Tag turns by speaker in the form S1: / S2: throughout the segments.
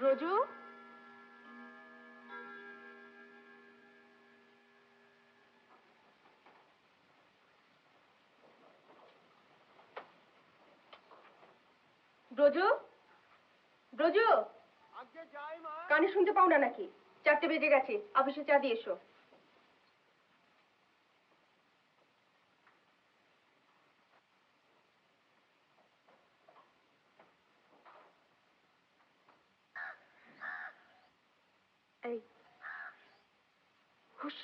S1: ব্রজু, ব্রজু, ব্রজু, কানে শুনতে পাও না নাকি? 4টে বেজে গেছে, অফিসে চা দিয়ে এসো। এই হুশ।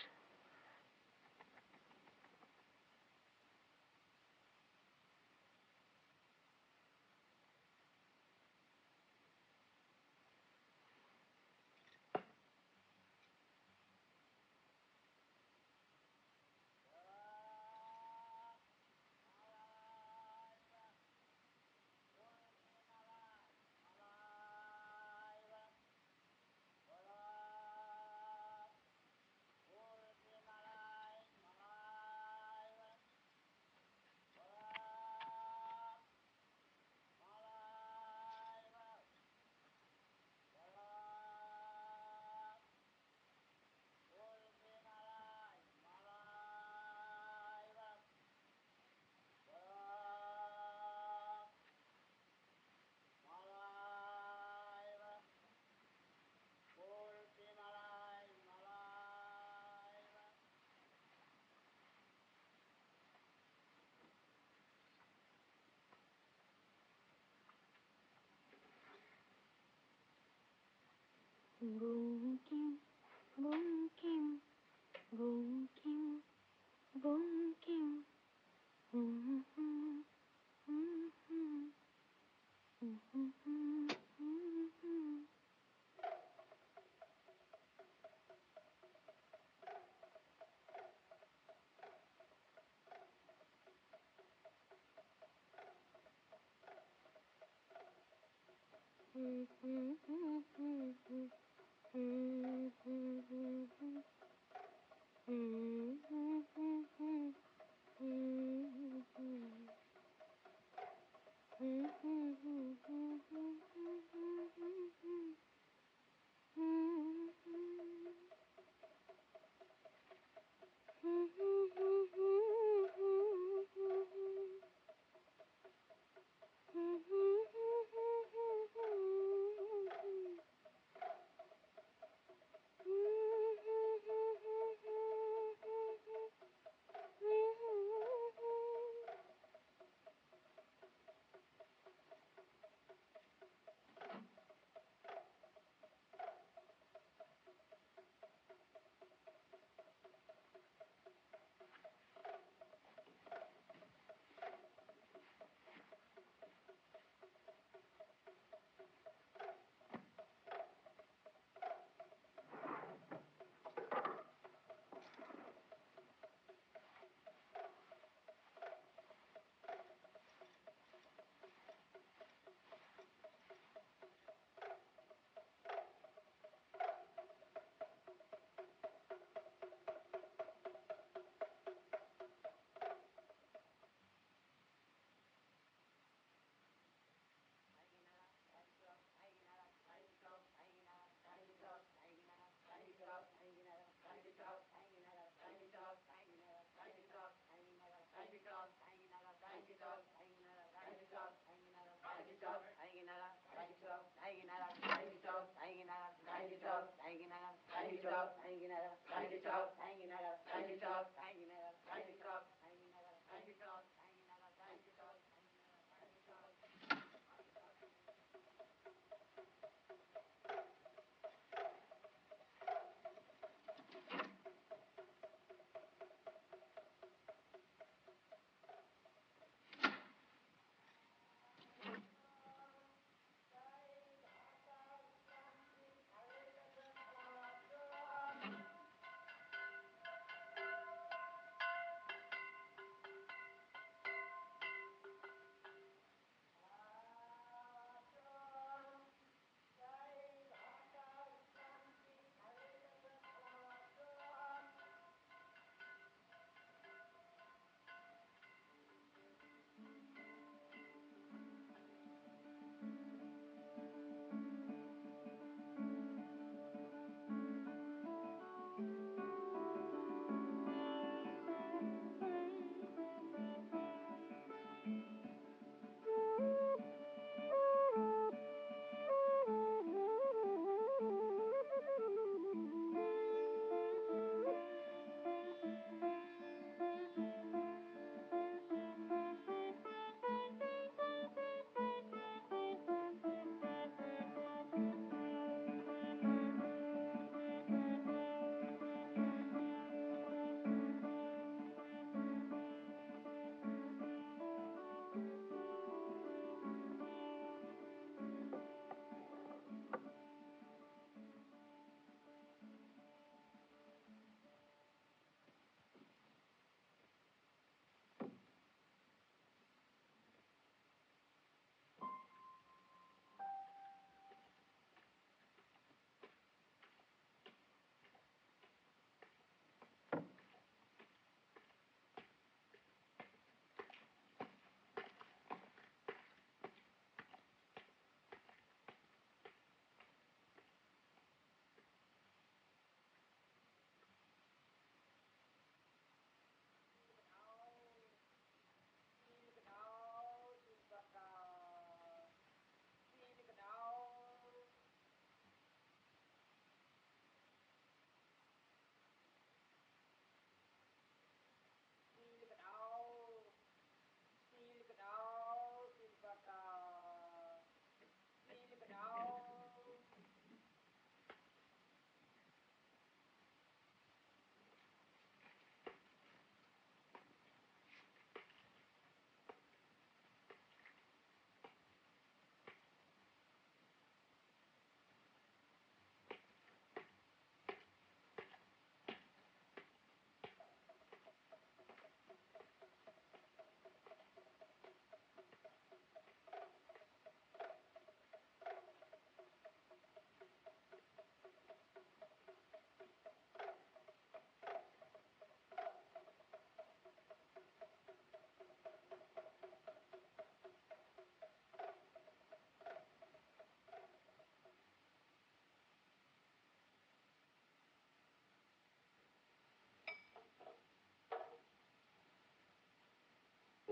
S1: Bunkim, bunkim, bunkim, bunkim.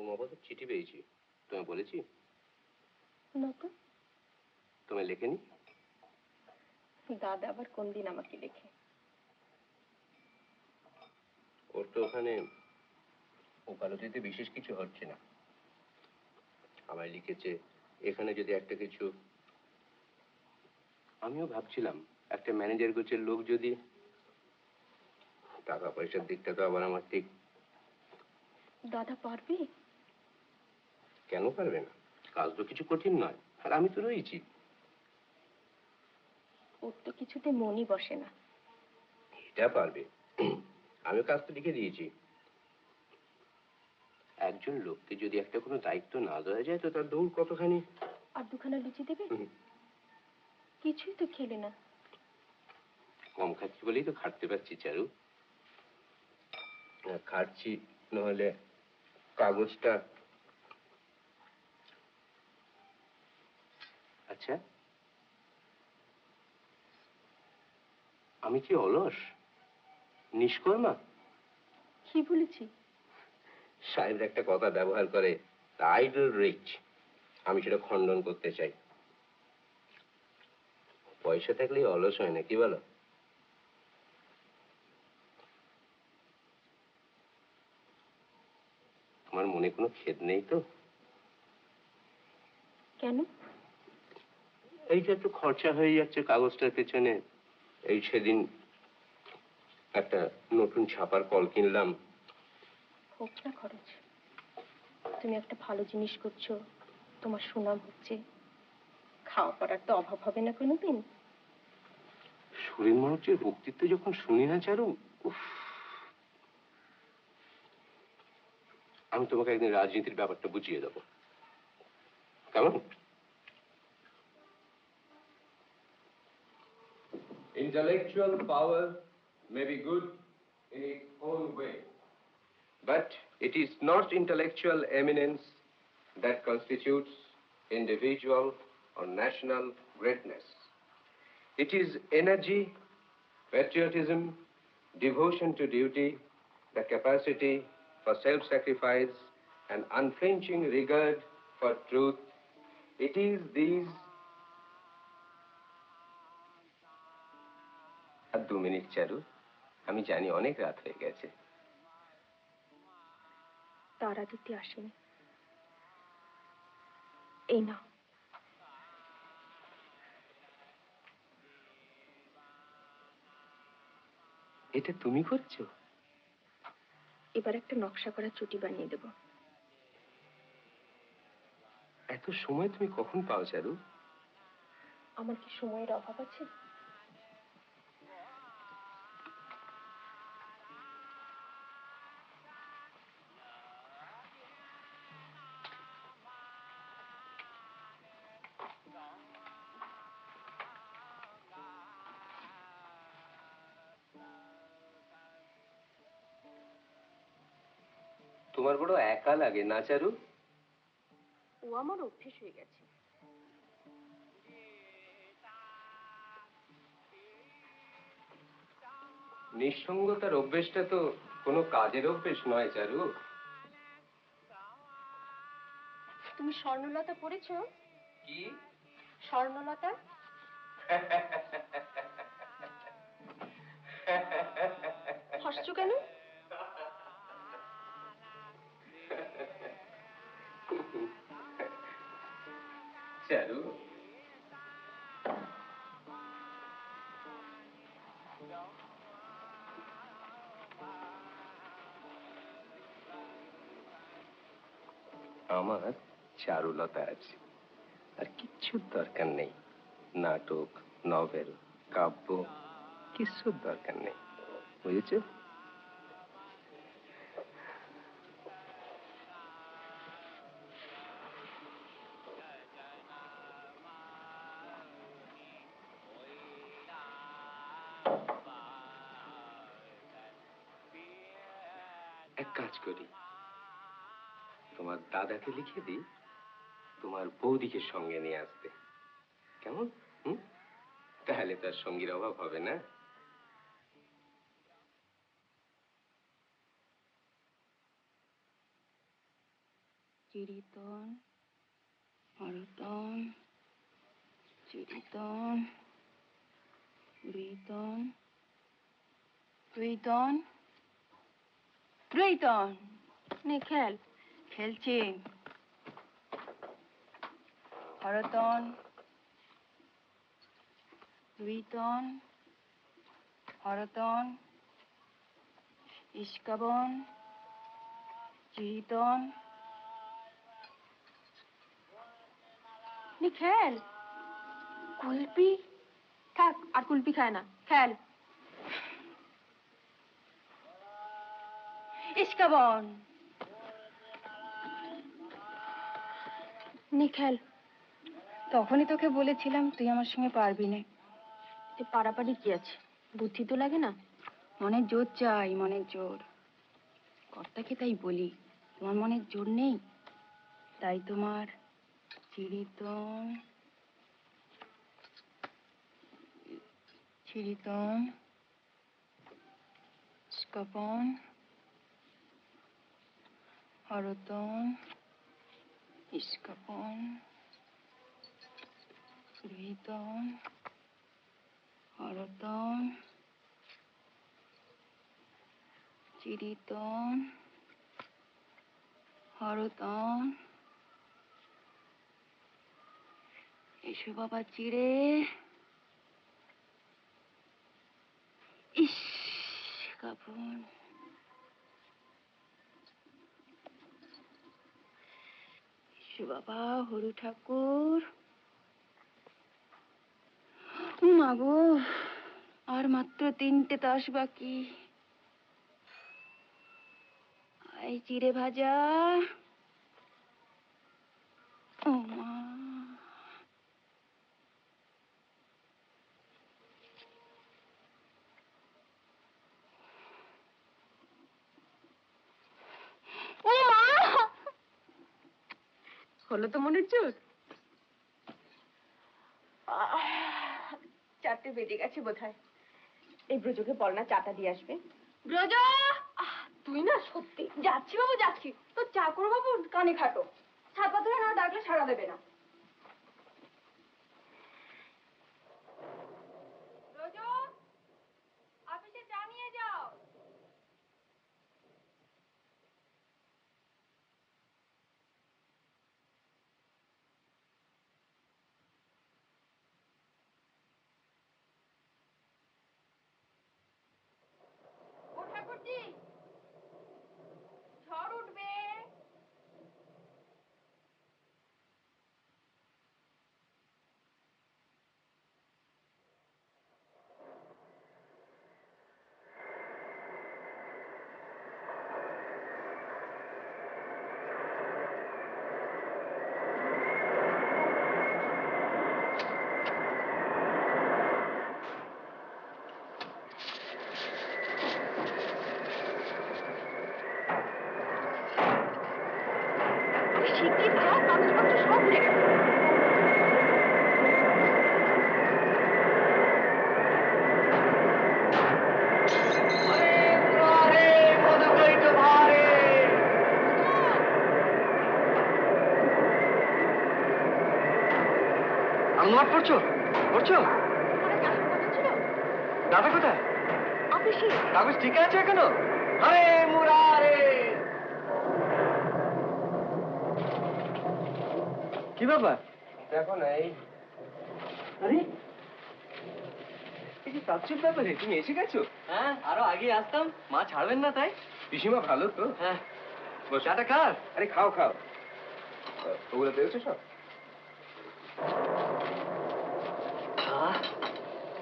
S2: Umapada চিঠি পেয়েছি, তোমায় বলেছি?
S1: না তো।
S2: তোমায় লেখেনি?
S1: দাদা আবার কোন দিন আমাকে লেখে?
S2: ওর তো ওখানে ওকালতিতে বিশেষ কিছু হচ্ছে না। আমায় লিখেছে এখানে যদি একটা কিছু, আমিও ভাবছিলাম একটা ম্যানেজার গোছের লোক যদি, টাকা পয়সার দিকটা তো আবার আমার ঠিক।
S1: দাদা পারবে?
S2: কেন পারবে না? কাজ তো কিছু কঠিন নয়, আর আমি তো রয়েছি।
S1: ওর তো কিছুতে মনই বসে না।
S2: এটা পারবে, আমিও কাজ তো লিখে দিয়েছি। একজন লোককে যদি একটা কোনো দায়িত্ব না দেওয়া যায় তো তার দৌড় কতখানি।
S1: আর দুখানা লুচি দেবে? কিছুই তো খেলে না।
S2: কম খাচ্ছি বলেই তো খাটতে পারছি চারু। খাচ্ছি নহলে কাগজটা। আচ্ছা, আমি কি অলস, নিষ্কর্মা?
S1: কি বলেছি?
S2: সাহেব একটা কথা ব্যবহার করে, আইডল রিচ, আমি সেটা খণ্ডন করতে চাই। পয়সা থাকলেই অলস হয় না, কি বলো? আমার মনে কোনো খেদ নেই তো?
S1: কেন?
S2: এই যে একটু খরচা হয়ে যাচ্ছে কাগজটার পেছনে। এই সেদিন একটা নতুন ছাপার কল কিনলাম।
S1: হোক না খরচ, তুমি একটা ভালো জিনিস করছো, তোমার সুনাম হচ্ছে, খাওয়া পড়ার তো অভাব হবে না কোনোদিন।
S2: সুরেন মনোজের বক্তৃত্ব যখন শুনি না চারু, উফ, আমি তোমাকে একদিন রাজনীতির ব্যাপারটা বুঝিয়ে দেবো, কেমন?
S3: Intellectual power may be good in its own way,
S2: but it is not intellectual eminence that constitutes individual or national greatness. It is energy, patriotism, devotion to duty, the capacity for self-sacrifice, and unflinching regard for truth. It is these. আর 2 minute Charu, আমি জানি অনেক রাত হয়ে গেছে।
S1: তারা দিতে আসেনি। এই না,
S2: এটা তুমি করছো?
S1: এবার একটা নকশা করা চুটি বানিয়ে দেব।
S2: এত সময় তুমি কখন পাও চারু?
S1: আমার কি সময়ের অভাব আছে?
S2: তোমার বড় একা লাগে না চারু?
S1: ও আমার অভ্যেস হয়ে গেছে।
S2: নিঃসঙ্গতার অভ্যেসটা তো কোনো কাজের অভ্যেস নয় চারু।
S1: তুমি স্বর্ণলতা পড়েছো?
S2: কি?
S1: স্বর্ণলতা? হাসছো কেন?
S2: চারু, আমার চারুলতা আছে, আর কিচ্ছুর দরকার নেই। নাটক, নভেল, কাব্য, কিচ্ছুর দরকার নেই, বুঝেছ? এক কাজ করি, তোমার দাদাকে লিখে দিই তোমার বৌদিকে সঙ্গে নিয়ে আসতে, কেমন? তাহলে তার সঙ্গীর অভাব হবে না।
S4: চিরিতন, হরতন, চিরিতন, রুইতন, রুইতন, রুইতন। নে খেল। খেলছি। হরতন, রুইতন, হরতন, ইস্কাবন, চিরিতন। নে খেল। কুলপি। থাক, আর কুলপি খায় না। খেল। ইস্কাবন। নে খেল। তখনই তোকে বলেছিলাম তুই আমার সঙ্গে পারবি না। পারাপারি কি আছে, বুদ্ধি তো লাগে না। মনের জোর চাই, মনের জোর। কর্তাকে তাই বলি, তোমার মনের জোর নেই, তাই তোমার চিরিতন, চিরিতন, স্কাপন, হরতন, ইস্কাপন, রুইতন, হরতন, চিরিতন, হরতন। এসো বাবা চিড়ে। ইস কাপন। এসো বাবা হরু ঠাকুর। মাগো, আর মাত্র 3টে তাস বাকি। এই চিড়ে ভাজা। ও মা। ও মা। হলো তো মনের জোর। 4টে বেজে গেছে বোধহয়। এই ব্রজকে বল না চাটা দিয়ে আসবে। ব্রজ, তুই না সত্যি। যাচ্ছি বাবু যাচ্ছি। তো চা করো বাবু, কানে খাটো। ছাপা ধরে না ডাকলে সাড়া দেবে না। ব্রজ, অফিসে চা নিয়ে যাও। ও ঠাকুরজি, ঝড় উঠবে। শিগগির যা, কাগজপত্র সব উঠে গেছে।
S2: নোট পড়ছো? পড়ছো?
S1: ওখানে আসল কথা ছিল।
S2: দাদা কোথায়?
S1: অফিসে।
S2: কাগজ ঠিক আছে এখনো? আরে মুরারে! কি ব্যাপার? দেখো না এই। আরে এই যে কাচ্চুর ব্যাপারে তুমি এসে গেছো?
S5: হ্যাঁ, আরো আগে আসতাম, মা ছাড়বেন না তাই।
S2: পিসিমা ভালো তো?
S5: হ্যাঁ,
S2: বস।
S5: চাটা কার?
S2: আরে খাও খাও। ওগুলো পেয়েছো সব?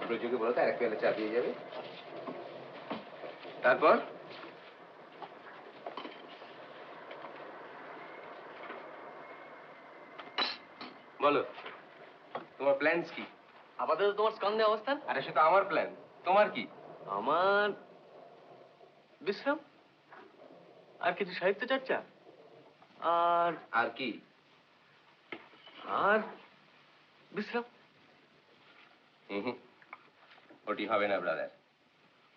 S2: ব্রজকে বলো তো এক পেলে চা দিয়ে যাবে। তারপর বলো, তোমার প্ল্যানস কি?
S5: আপাতত তোমার স্কন্ধে অবস্থান।
S2: আরে সেটা আমার প্ল্যান, তোমার কি?
S5: আমার বিশ্রাম, আর কিছু সাহিত্য চর্চা, আর
S2: আর কি?
S5: আর বিশ্রাম।
S2: হুম, ওটি হবে না ব্রাদার।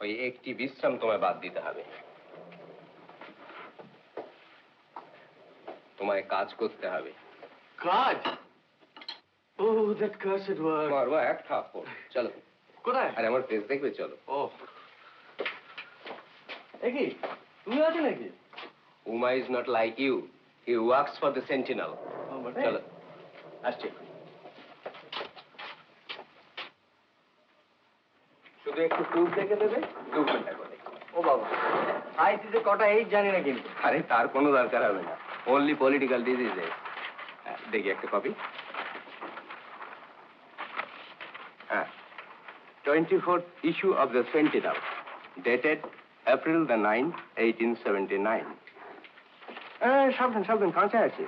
S2: ওই একটি বিশ্রাম তোমায় বাদ দিতে হবে। তোমায় কাজ করতে হবে।
S5: কাজ? ও দ্যাট কার্সড ওয়ার্ড।
S2: মারবো এক থাপ্পড়। চলো।
S5: কোথায়?
S2: আরে আমার ফেস দেখবে, চলো।
S5: ও এ কি তুমি আছো নাকি?
S2: Uma is not like you, he works for the Sentinel. চলো, আসছি। শুধু একটু প্রুফ দেখে দেবে, 2 ঘন্টা করে।
S5: ও বাবা, আইসিতে কটা এই জানি না কিন্তু।
S2: আরে তার কোনো দরকার হবে না, অনলি পলিটিক্যাল ডিজিজে। দেখি একটা কপি। হ্যাঁ, 24th issue of the Sentinel, dated April the 9th, 1879. সাবধান সাবধান, কাঁচা আছে।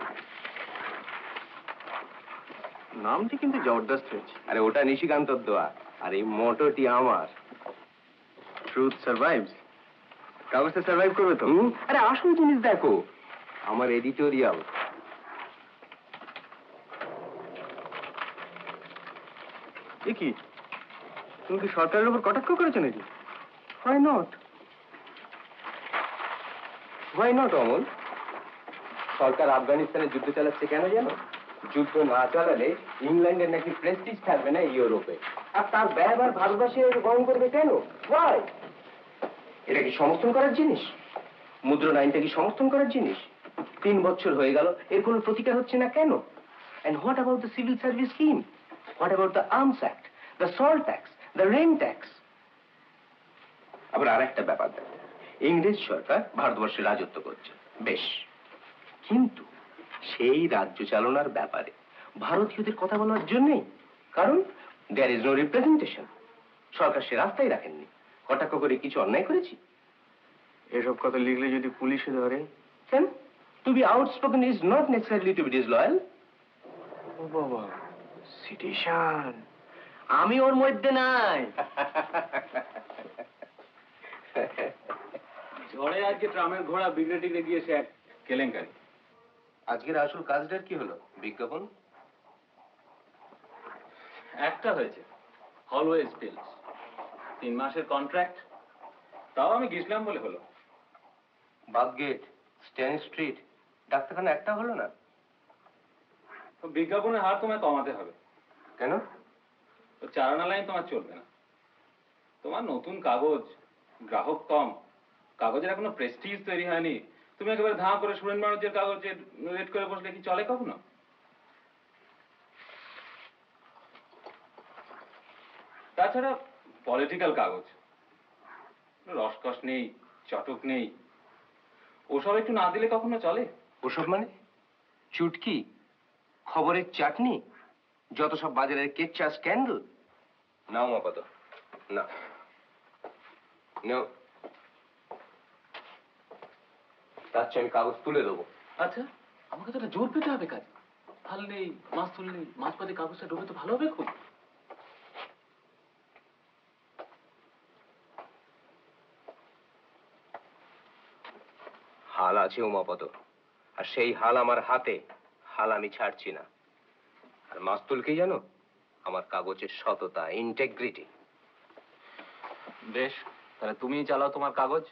S5: নামটি কিন্তু জবরদস্ত হয়েছে।
S2: আরে ওটা নিশিকান্তর দোয়া, আর এই মোটোটি আমার।
S5: ট্রুথ সার্ভাইভস।
S2: কাগজটা সার্ভাইভ করবে তো? আরে আসল জিনিস দেখো, আমার এডিটোরিয়াল।
S5: এ কি, তুমি কি সরকারের উপর কটাক্ষ করেছো নাকি?
S2: Why not? Why not, Amal? সরকার আফগানিস্তানে যুদ্ধ চালাচ্ছে কেন জানো? যুদ্ধ না চালালে ইংল্যান্ডের নাকি প্রেস্টিজ থাকবে না ইউরোপে, আর তার ব্যবহার ভারতবাসী গ্রহণ করবে কেন? Why? এটা কি সমর্থন করার জিনিস? মুদ্রণ আইনটা কি সমর্থন করার জিনিস? 3 বছর হয়ে গেল, এর কোনো প্রতিকার হচ্ছে না কেন? And what about the civil service scheme? What about the Arms Act, the salt tax, the rent tax? আবার আরেকটা ব্যাপার দেখো, ইংরেজ সরকার ভারতবর্ষে রাজত্ব করছে, বেশ, কিন্তু সেই রাজ্য চালনার ব্যাপারে ভারতীয়দের কথা বলার জন্যই, কারণ দেয়ার ইজ নো রিপ্রেজেন্টেশন। সরকার সে রাস্তায় রাখেননি। কটাক্ষ করে কিছু অন্যায় করেছি?
S5: এসব কথা লিখলে যদি পুলিশে ধরে?
S2: কেন? To be outspoken is not necessarily to be disloyal.
S5: ও বাবা, সিটিশন। আমি ওর মধ্যে নাই।
S3: ঝড়ে আজকে ট্রামের ঘোড়া বিগড়ে টিগড়ে গিয়েছে, এক কেলেঙ্কারি।
S2: আজকের আসল কাজটার কি হলো? বিজ্ঞাপন
S3: একটা হয়েছে, অলওয়েজ বিলস, 3 মাসের কন্ট্রাক্ট, তাও আমি গেছিলাম বলে হলো।
S2: বাথগেট, স্ট্যান স্ট্রিট, ডাক্তারখানা একটা হলো না।
S3: তো বিজ্ঞাপনের হার তোমায় কমাতে হবে।
S2: কেন?
S3: তো 4 আনা লাইন তোমার চলবে না। তোমার নতুন কাগজ, গ্রাহক কম, কাগজের এখনো প্রেস্টিজ তৈরি হয়নি। তুমি একেবারে ধাঁ করে সুরেন মানুষের কাগজের রেট করে বসলে কি চলে কখনো? তাছাড়া পলিটিক্যাল কাগজ, রসকস নেই, চটক নেই, ওসব একটু না দিলে কখনো চলে?
S2: ওসব মানে চুটকি, খবরের চাটনি, যত সব বাজারের কেচ্চা স্ক্যান্ডাল। নাও আপাত, না নাও, তার চেয়ে আমি কাগজ তুলে দেবো।
S3: আচ্ছা, আমাকে তো একটা জোর পেতে হবে কাজ। ফাল নেই, মাছ তুললেই মাছ পাতে কাগজটা ডুবে তো ভালো হবে খুব।
S2: হাল আছে উমাপদ, আর সেই হাল আমার হাতে, হাল আমি ছাড়ছি না। আর মাস্তুল কি জানো? আমার কাগজের সততা, ইন্টেগ্রিটি।
S3: বেশ, তাহলে তুমিই চালাও তোমার কাগজ।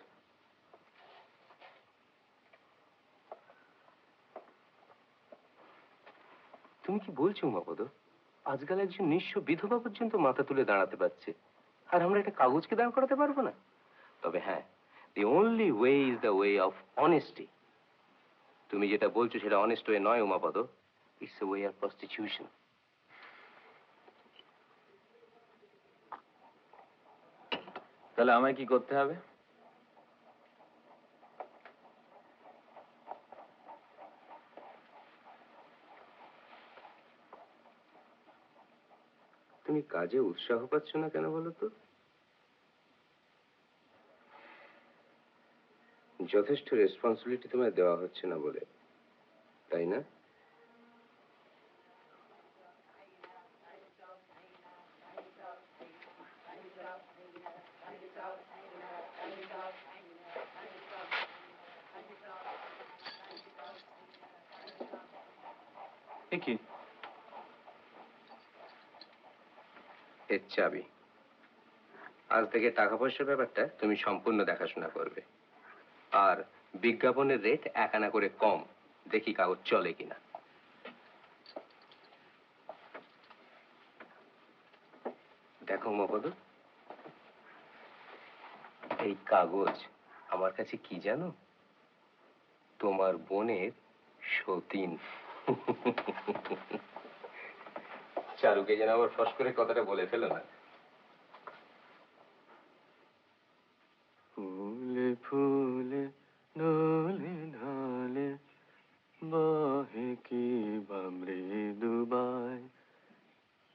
S2: তুমি কি বলছো উমাপদ? আজকাল একজন নিঃস্ব বিধবা পর্যন্ত মাথা তুলে দাঁড়াতে পারছে, আর আমরা একটা কাগজকে দাঁড় করাতে পারবো না? তবে হ্যাঁ, the only way is the way of honesty. তুমি যেটা বলছো সেটা অনেস্ট ওয়ে নয় Umapada, it's a way of prostitution.
S3: তাহলে আমায় কি করতে হবে?
S2: তুমি কাজে উৎসাহ পাচ্ছ না কেন বলো তো? যথেষ্ট রেসপন্সিবিলিটি তোমায় দেওয়া হচ্ছে না বলে, তাই না?
S3: কি
S2: এর চাবি। আজ থেকে টাকা পয়সার ব্যাপারটা তুমি সম্পূর্ণ দেখাশোনা করবে, আর বিজ্ঞাপনের রেট 1 আনা করে কম দেখি কাগজ চলে কিনা। দেখো মপদ, এই কাগজ আমার কাছে কি জানো? তোমার বোনের সতীন। চারুকে যেন আবার ফস করে কথাটা বলে ফেলো না।
S5: ফুলে ফুলে ঢলে ঢলে বহে কি বা মৃদুবাই,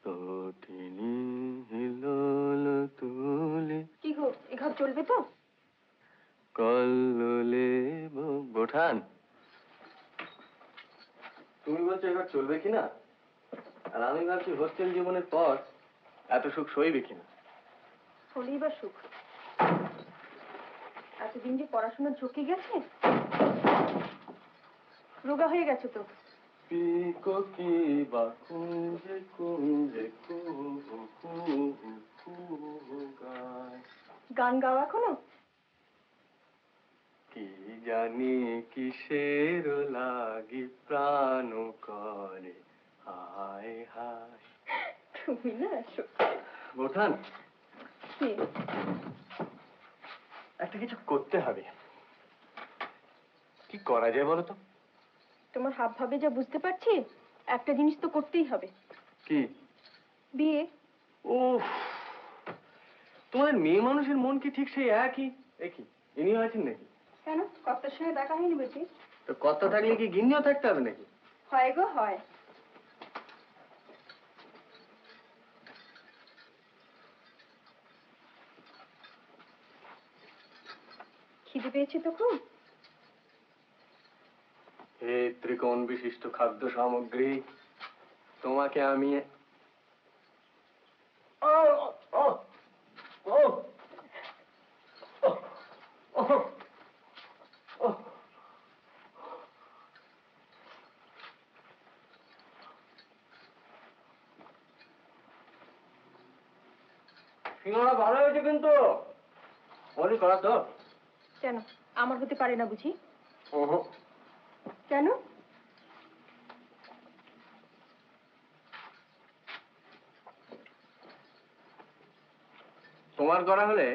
S5: তটিনী হিলোল তুলে
S1: কি গো, এ ঘর চলবে তো?
S5: কল্লোলে বোঠান, তুমি বলছো এবার চলবে কিনা, আর আমি ভাবছি হোস্টেল জীবনের পর এত সুখ সইবে কিনা।
S1: হলেই বা সুখ। এতদিন যে পড়াশোনা ঝুঁকে গেছে, রোগা হয়ে গেছে তো।
S5: পিকো কি বা কুঞ্জে কুঞ্জে কুহু কুহু কুহু গায়।
S1: গান গাও এখনো?
S5: কি জানি কিসের লাগি প্রাণ করে হায় হায়।
S1: তুমি না
S5: বোঠান,
S1: কি?
S5: একটা কিছু করতে হবে। কি করা যায় বলো তো?
S1: তোমার হাব ভাবে যা বুঝতে পারছি, একটা জিনিস তো করতেই হবে।
S5: কি?
S1: বিয়ে।
S5: ও, তোমাদের মেয়ে মানুষের মন কি ঠিক সেই একই? একই ইনি আছেন নাকি?
S1: কেন, কর্তার সঙ্গে দেখা হয়নি বুঝি?
S5: তো কর্তা থাকলে কি গিন্নিও থাকতে হবে নাকি?
S1: হয় গো হয়। খিদে পেয়েছে তো খুব?
S5: হে ত্রিকোণ বিশিষ্ট খাদ্য সামগ্রী, তোমাকে আমি ও ও ও ও ও সিঙ্গারা ভালো হয়েছে কিন্তু বলি করা তো।
S1: কেন, আমার হতে পারে না বুঝি?
S5: ওহো,
S1: কেন?
S5: তোমার করা হলে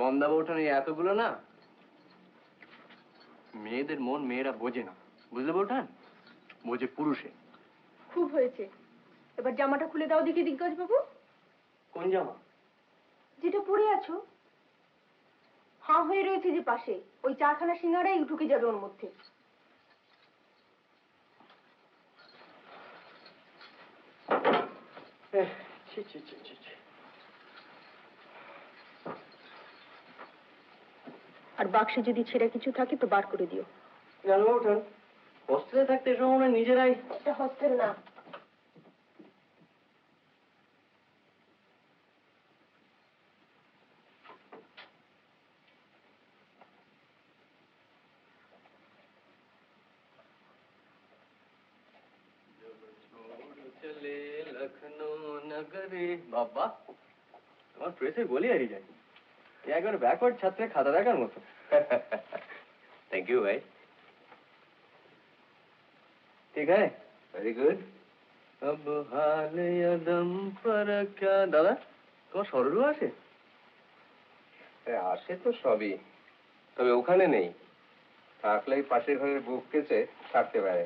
S5: মন্দা বউঠান এই এতগুলো না, মেয়েদের মন মেয়েরা বোঝে না, বুঝলে বউঠান? বোঝে পুরুষে।
S1: খুব হয়েছে। এবার জামাটা খুলে দাও দেখি দিগ্গজ বাবু।
S5: কোন জামা?
S1: যেটা পরে আছো। হাঁ হয়ে রয়েছে যে পাশে, ওই চারখানা সিঙ্গারাই ঢুকে যাবে ওর মধ্যে।
S5: ছি ছি ছি ছি ছি।
S1: আর বাক্সে যদি ছেঁড়া কিছু থাকে তো বার করে দিও।
S5: জানো বউঠান, হোস্টেলে থাকতে এসব মনে হয় নিজেরাই।
S1: এটা হস্টেল না।
S5: চলে লখনৌ নগরে। বাবা, তোমার প্রেসে বলি হারিয়ে যায়। একবার ব্যাকওয়ার্ড ছাত্রের খাতা দেখার মতো।
S2: থ্যাংক ইউ ভাই।
S5: ঠিক আছে,
S2: ভেরি গুড।
S5: अब हाल यदम पर क्या। দাদা, তোমার সরলু আছে?
S2: আসে তো সবই, তবে ওখানে নেই। থাকলেই পাশের ঘরের বুক কেছে থাকতে পারে।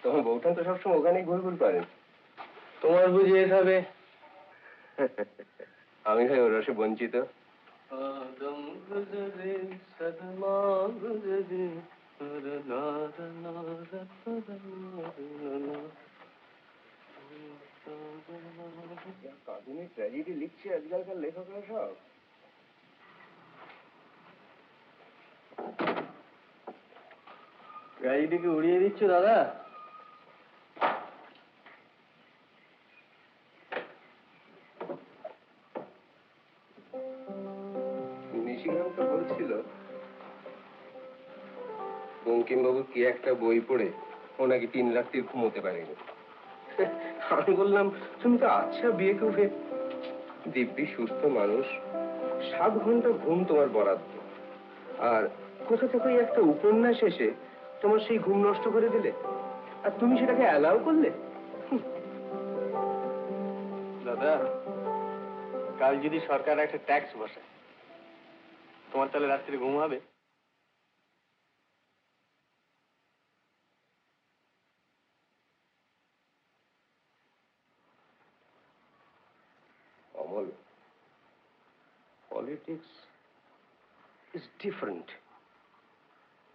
S2: তখন বউঠান তো সবসময় ওখানেই ঘুরঘুর করেন।
S5: তোমার বুঝি এভাবে?
S2: আমি ভাই ওর রসে বঞ্চিত।
S5: আদম গুজরে সদমা গুজরে
S2: কাঁদুনি ট্র্যাজেডি লিখছে আজকালকার লেখকরা সব।
S5: গাড়িটিকে উড়িয়ে দিচ্ছ দাদা?
S2: নিশিকান্ত তো বলছিল বঙ্কিমবাবুর কি একটা বই পড়ে ও নাকি 3 রাত্রি ঘুমোতে পারেনি। আমি বললাম, তুমি তো আচ্ছা বিয়ে করবে, দিব্যি সুস্থ মানুষ, 7 ঘন্টা ঘুম তোমার বরাদ্দ, আর কোথা থেকে একটা উপন্যাস এসে তোমার সেই ঘুম নষ্ট করে দিলে, আর তুমি সেটাকে অ্যালাউ করলে।
S5: দাদা, কাল যদি সরকার একটা ট্যাক্স বসায়, তোমার তাহলে রাত্রে ঘুম হবে?
S2: Amal, politics is different.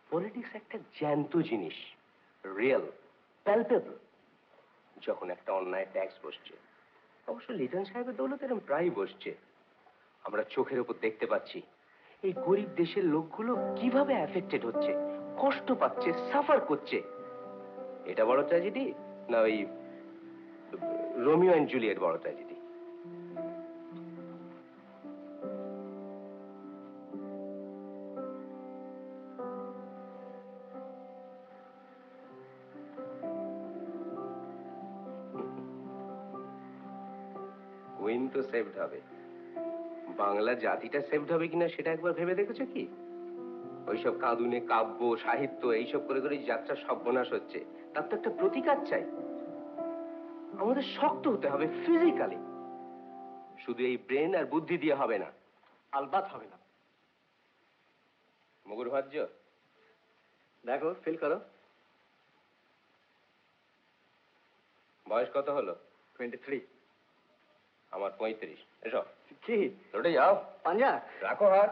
S2: Politics একটা জ্যান্ত জিনিস, রিয়েল, প্যালপেবল। যখন একটা অন্যায় ট্যাক্স বসছে, অবশ্য লিটন সাহেবের দৌলতে এরকম প্রায়ই বসছে, আমরা চোখের উপর দেখতে পাচ্ছি এই গরিব দেশের লোকগুলো কিভাবে অ্যাফেক্টেড হচ্ছে, কষ্ট পাচ্ছে, সাফার করছে। এটা বড় ট্র্যাজেডি না ওই রোমিও অ্যান্ড জুলিয়েট বড় ট্র্যাজেডি? কুইন তো সেভড হবে, বাংলা জাতিটা সেভড হবে কিনা সেটা একবার ভেবে দেখেছো কি? ওইসব কাঁদুনে কাব্য সাহিত্য এইসব করে করে যাত্রা সর্বনাশ হচ্ছে, তার তো একটা প্রতিকার চাই। আমাদের শক্ত হতে হবে ফিজিক্যালি, শুধু এই ব্রেন আর বুদ্ধি দিয়ে হবে না।
S5: আলবাত হবে না।
S2: মগুর ভাজ্য
S5: দেখো, ফিল করো।
S2: বয়স কত হলো?
S5: 23।
S2: আমার 35। এসো
S5: কি
S2: রোডে যাও,
S5: পাঞ্জা?
S2: রাখো হাত।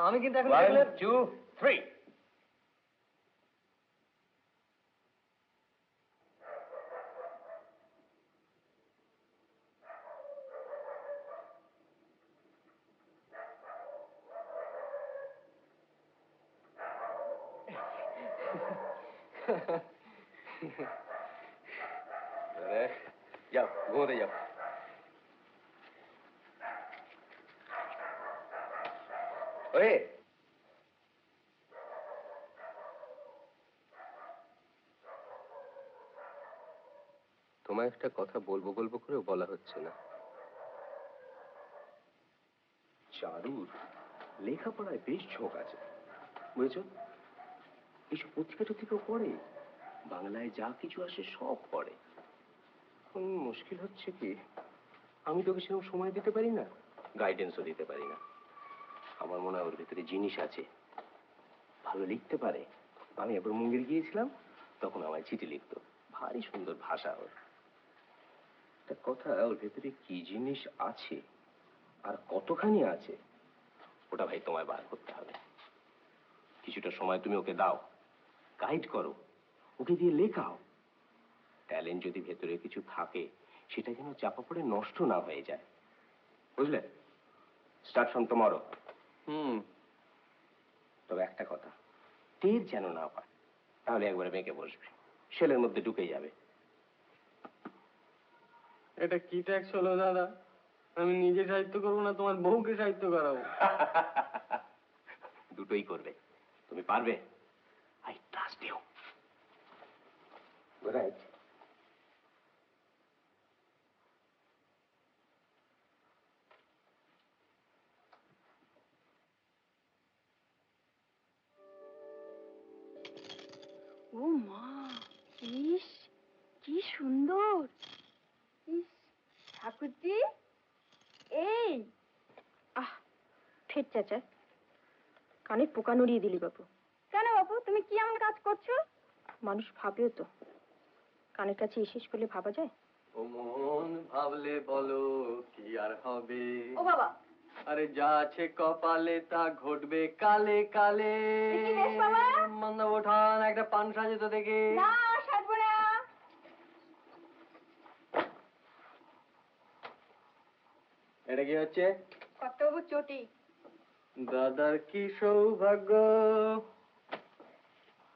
S5: আমি কিন্তু এখন
S2: 1 2 3। যাও ঘুমোতে যাও। ওরে তোমায় একটা কথা বলবো বলবো করেও বলা হচ্ছে না। চারুর লেখাপড়ায় বেশ ঝোঁক আছে, বুঝেছো? এইসব পত্রিকা টত্রিকাও পড়ে, বাংলায় যা কিছু আসে সব পড়ে। মুশকিল হচ্ছে কি, আমি তোকে সেরকম সময় দিতে পারি না, গাইডেন্সও দিতে পারি না। আমার মনে হয় ওর ভিতরে জিনিস আছে, ভালো লিখতে পারে। আমি একবার মুঙ্গের গিয়েছিলাম, তখন আমায় চিঠি লিখতো, ভারী সুন্দর ভাষা ওর। একটা কথা, ওর ভেতরে কি জিনিস আছে আর কতখানি আছে, ওটা ভাই তোমায় বার করতে হবে। কিছুটা সময় তুমি ওকে দাও, গাইড করো, ওকে দিয়ে লেখাও। ট্যালেন্ট যদি ভেতরে কিছু থাকে, সেটা যেন চাপা পড়ে নষ্ট না হয়ে যায়, বুঝলে? Start from tomorrow. তবে একটা কথা, টের যেন না পায়, তাহলে একবারে বেঁকে বসবে, শেলের মধ্যে ঢুকে যাবে।
S5: এটা কি ট্যাক্স হলো দাদা? আমি নিজে সাহিত্য করবো না তোমার বউকে সাহিত্য করাবো?
S2: দুটোই করবে, তুমি পারবে। I trust you. রাইট।
S4: ও মা, ইস কি সুন্দর! ইস, ঠাকুরজি, এই
S1: আহ ফের চাচা, কানে পোকা নড়িয়ে দিলি বাবু।
S4: কেন বাবু, তুমি কি এমন কাজ করছো?
S1: মানুষ ভাবেও তো, কানের কাছে এসেস করলে ভাবা যায়?
S5: ও মন ভাবলে বলো কি আর হবে?
S4: ও বাবা,
S5: আরে যা আছে কপালে তা ঘটবে কালে কালে।
S4: এ কি বেশ বাবা?
S5: মন্দ ওঠান একটা পান সাজে তো দেখে।
S4: না, সাজবো না।
S5: এটা কি হচ্ছে?
S4: কর্তাবাবু চটি।
S5: দাদার কি সৌভাগ্য।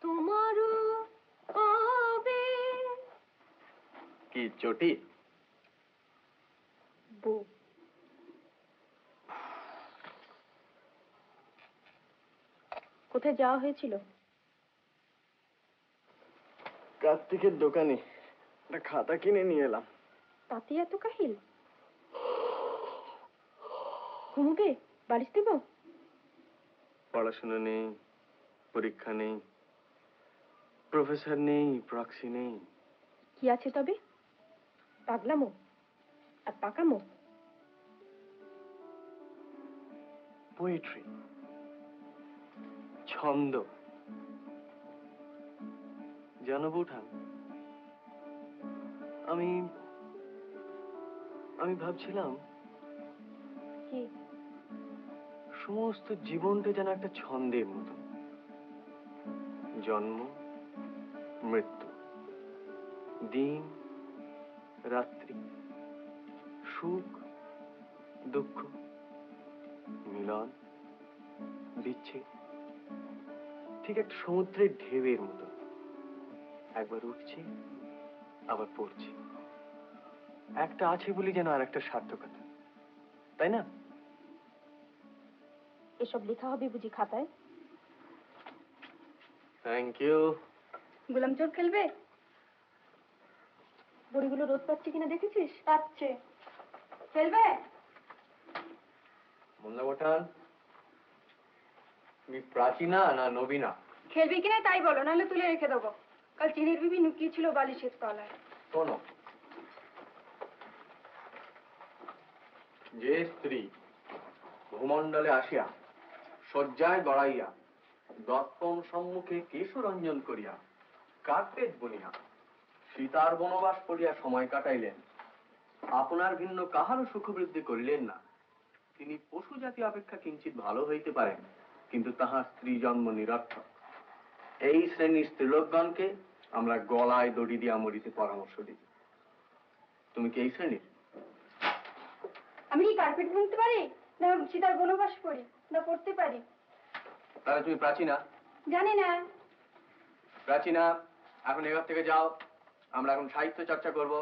S1: তোমারও হবে
S5: কি চটি?
S1: বউ। কোথায় যাওয়া হয়েছিল?
S5: কার্তিকের দোকানে একটা খাতা কিনে নিয়ে এলাম।
S1: তাতে এত কাহিল? ঘুমুকে বালিশ দেব?
S5: পড়াশোনা নেই, পরীক্ষা নেই, প্রফেসর নেই, প্রক্সি নেই।
S1: কি আছে তবে? পাগলামো আর পাকামো।
S5: পোয়েট্রি, ছন্দ। জানো বৌঠান, আমি আমি ভাবছিলাম
S1: কি?
S5: সমস্ত জীবনটা যেন একটা ছন্দের মতো। জন্ম, মৃত্যু, দিন, রাত্রি, সুখ, দুঃখ, মিলন, বিচ্ছেদ, ঠিক একটা সমুদ্রের ঢেউয়ের মতো। একবার উঠছে, আবার পড়ছে। একটা আছে বলি যেন আর একটা সার্থকতা, তাই না?
S1: এসব লেখা হবে বুঝি খাতায়?
S5: Thank you.
S4: গোলাম চোর খেলবে?
S1: বড়িগুলো রোদ পাচ্ছে কিনা দেখেছিস?
S4: পাচ্ছে। খেলবে?
S5: মোল্লা বোঠান, তুমি প্রাচীনা না নবীনা?
S4: খেলবে কিনা তাই বলো, নাহলে তুলে রেখে দেবো। কাল চিনির বিবি লুকিয়ে ছিল বালিশের তলায়।
S5: শোনো, যে স্ত্রী ভূমণ্ডলে আসিয়া শয্যায় গড়াইয়া দর্পণ সম্মুখে কেশরঞ্জন করিয়া কার্তেজ বনিয়া সীতার বনবাস করিয়া সময় কাটাইলেন, আপনার ভিন্ন কাহারও সুখবৃদ্ধি করিলেন না, তিনি পশু জাতি অপেক্ষা কিঞ্চিত ভালো হইতে পারেন, কিন্তু তাহার স্ত্রী জন্ম নিরর্থক। এই শ্রেণীর স্ত্রীলোকগণকে আমরা গলায় দড়ি দিয়া মরিতে পরামর্শ দিই। তুমি কি এই শ্রেণীর?
S4: আমি কি কার্পেট বুনতে পারি, না সীতার বনবাস করি, না পড়তে পারি?
S5: তাহলে তুমি প্রাচীনা?
S4: জানি না।
S5: প্রাচীনা, এখন এখান থেকে যাও, আমরা এখন সাহিত্য চর্চা করব।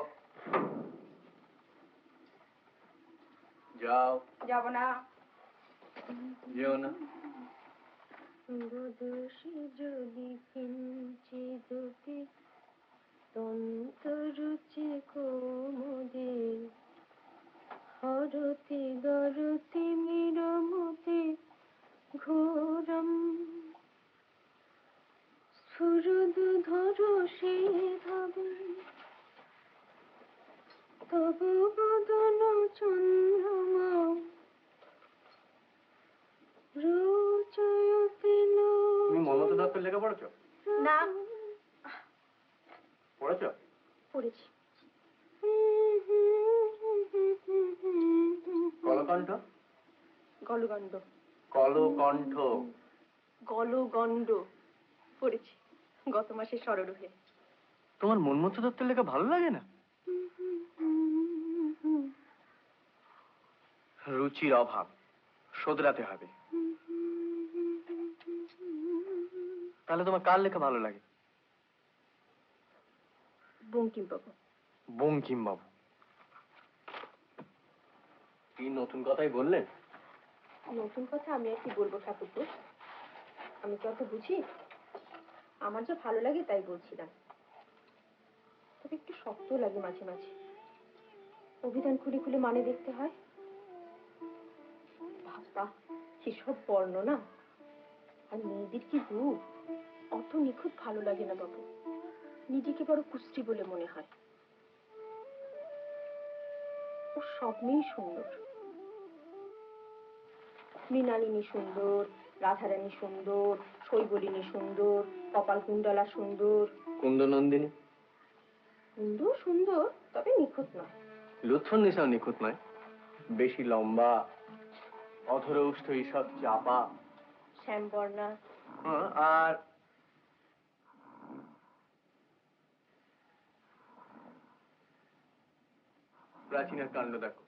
S5: যাও।
S4: যাব না।
S5: যেও না।
S1: বদসি যদি কিঞ্চিদপি তন্তরুচি কোমদে হরতি দরতি মিরমতি ঘোরম স্ফুরদু ধরসি ধবে তব বদন চন্দ্রমা রোচয়তে নো।
S5: তুমি মমতা দত্তের লেখা পড়েছো?
S1: না।
S5: পড়েছো?
S1: পড়েছি।
S5: কলকণ্ঠ?
S1: গলগণ্ড।
S5: কলকণ্ঠ।
S1: গলগণ্ড পড়েছি গত মাসে সরোরহে।
S5: তোমার মনমতো দত্তের লেখা ভালো লাগে না? রুচির অভাব, শোধরাতে হবে। তাহলে তোমার কার লেখা ভালো লাগে?
S1: বঙ্কিমবাবু।
S5: বঙ্কিমবাবু? কি নতুন কথাই বললেন?
S1: নতুন কথা আমি আর কি বলবো ঠাকুরপো, আমি তো অত বুঝি। আমার যা ভালো লাগে তাই বলছিলাম। তবে একটু শক্ত লাগে মাঝে মাঝে, অভিধান খুলে খুলে মানে দেখতে হয়। বাবা কি সব বর্ণনা, আর মেয়েদের কি রূপ, অত নিখুঁত ভালো লাগে না বাবু। নিজেকে বড় কুষ্টি বলে মনে হয়। ও সব মেয়েই সুন্দর। মৃণালিনী সুন্দর, রাধারানী সুন্দর, শৈবলিনী সুন্দর, কপালকুণ্ডলা সুন্দর।
S5: কুন্দনন্দিনী?
S1: কুন্দ সুন্দর, তবে নিখুঁত নয়।
S5: লুৎফুন্নিসাও নিখুঁত নয়, বেশি লম্বা, অধরৌষ্ঠ ঈষৎ চাপা।
S1: শ্যামবর্ণা।
S5: আর প্রাচীনের কাণ্ড দেখো,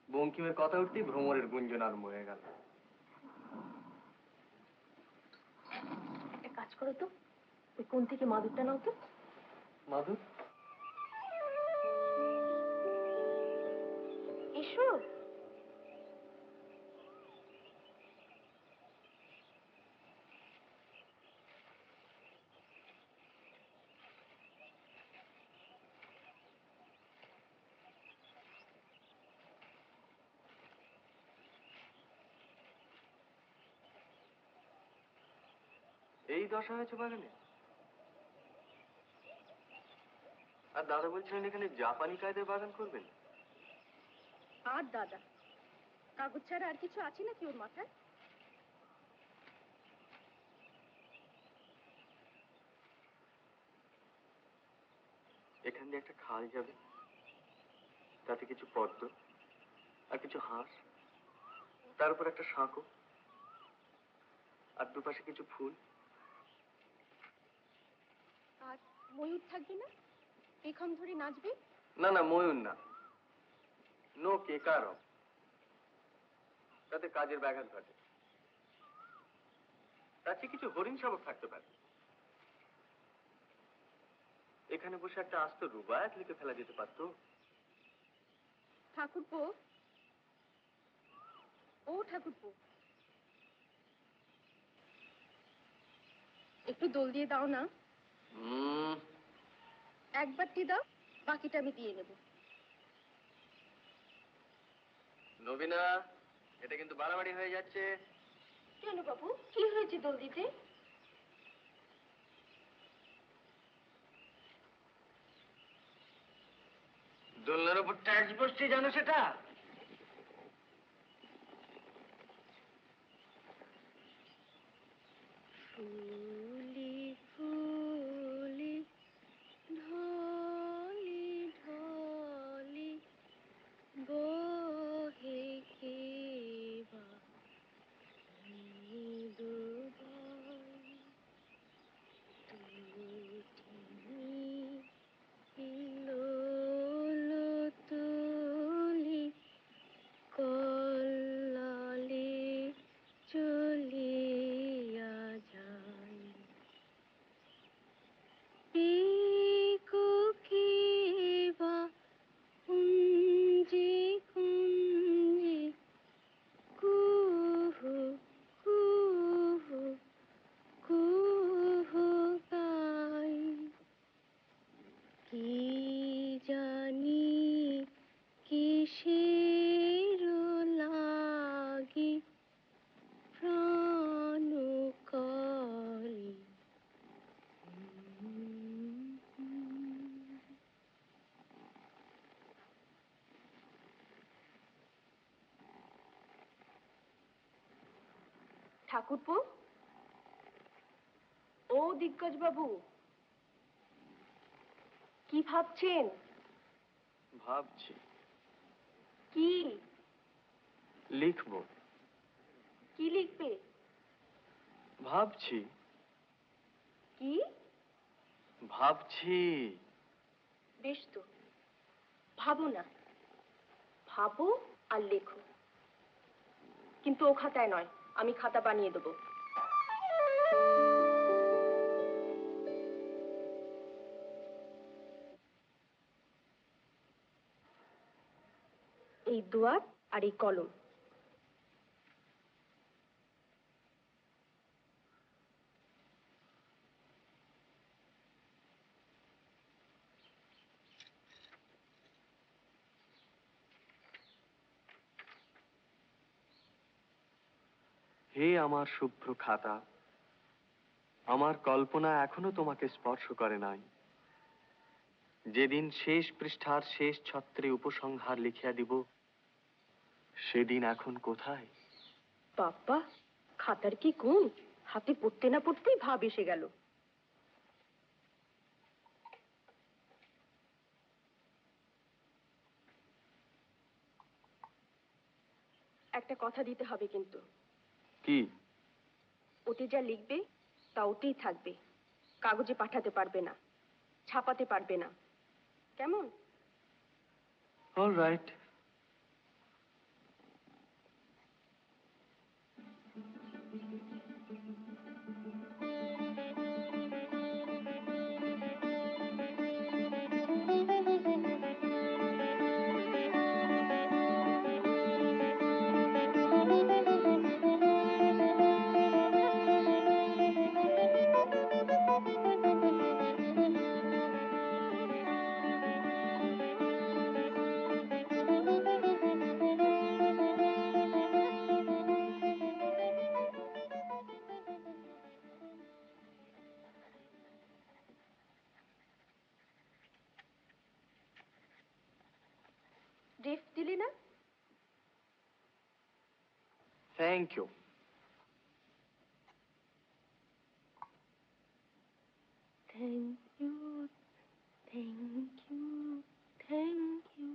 S5: বঙ্কিমের কথা উঠতেই ভ্রমরের গুঞ্জন আরম্ভ হয়ে গেল।
S1: একটা কাজ করো তো, ওই কোণ থেকে মাদুরটা নাও তো।
S5: মাধুর?
S1: এসো।
S5: এই দশা হয়েছে বাগানে? আর দাদা বলছিলেন এখানে জাপানি কায়দায় বাগান করবেন।
S1: আর দাদা, কাগজ ছাড়া আর কিছু আছে নাকি ওর মাথায়?
S5: এখান দিয়ে একটা খাল যাবে, তাতে কিছু পদ্ম আর কিছু হাঁস, তার উপর একটা সাঁকো, আর দুপাশে কিছু ফুল।
S1: আর ময়ূর থাকবে না? পেখম ধরে নাচবে?
S5: না না, ময়ূর না, নো কেকার, তাতে কাজের ব্যাঘাত ঘটে। তাতে কিছু হরিণ শাবক থাকতে পারে। এখানে বসে একটা আস্ত রুবায়াত লিখে ফেলা যেতে পারতো।
S1: ঠাকুরপো, ও ঠাকুরপো, একটু দোল দিয়ে দাও না। একবারটি দাও, বাকিটা আমি দিয়ে নেব।
S5: নবীনা, এটা কিন্তু বাড়াবাড়ি হয়ে যাচ্ছে।
S1: কেন বাবু, কি হয়েছে দোল দিতে?
S5: দোলনার উপর ট্যাক্স বসছে, জানো সেটা?
S1: ফুলি ফুলি ঢলি ঢলি বহে কেবা মৃদুবন তুঠি হিলোল তুলি কল্লালে চলিয়া যায়। পিকুকিবা কুঞ্জি কুঞ্জি কুহু কুহু কুহু গায়। কি জানি কিসের লাগি প্রাণ করে ঠাকুরপো, ও দিগ্গজ বাবু, কি ভাবছেন?
S5: ভাবছি
S1: কি?
S5: লিখবো।
S1: কি লিখবে?
S5: ভাবছি
S1: কি?
S5: ভাবছি।
S1: বেশ তো, ভাবো না, ভাবো আর লেখো, কিন্তু ও খাতায় নয়, আমি খাতা বানিয়ে দেবো। এই দুয়ার আর এই কলম।
S5: হে আমার শুভ্র খাতা, আমার কল্পনা এখনো তোমাকে স্পর্শ করে নাই। যেদিন শেষ পৃষ্ঠার শেষ ছত্রে উপসংহার লিখিয়া দিব, সেদিন এখন কোথায়?
S1: বাবা, খাতার কি গুণ, হাতে পড়তে না পড়তেই ভাব এসে গেল। একটা কথা দিতে হবে কিন্তু।
S5: কি?
S1: ওতে যা লিখবে তা ওতেই থাকবে, কাগজে পাঠাতে পারবে না, ছাপাতে পারবে না, কেমন?
S5: All right.
S1: দিলে না?
S5: Thank you.
S1: Thank you, thank you, thank you.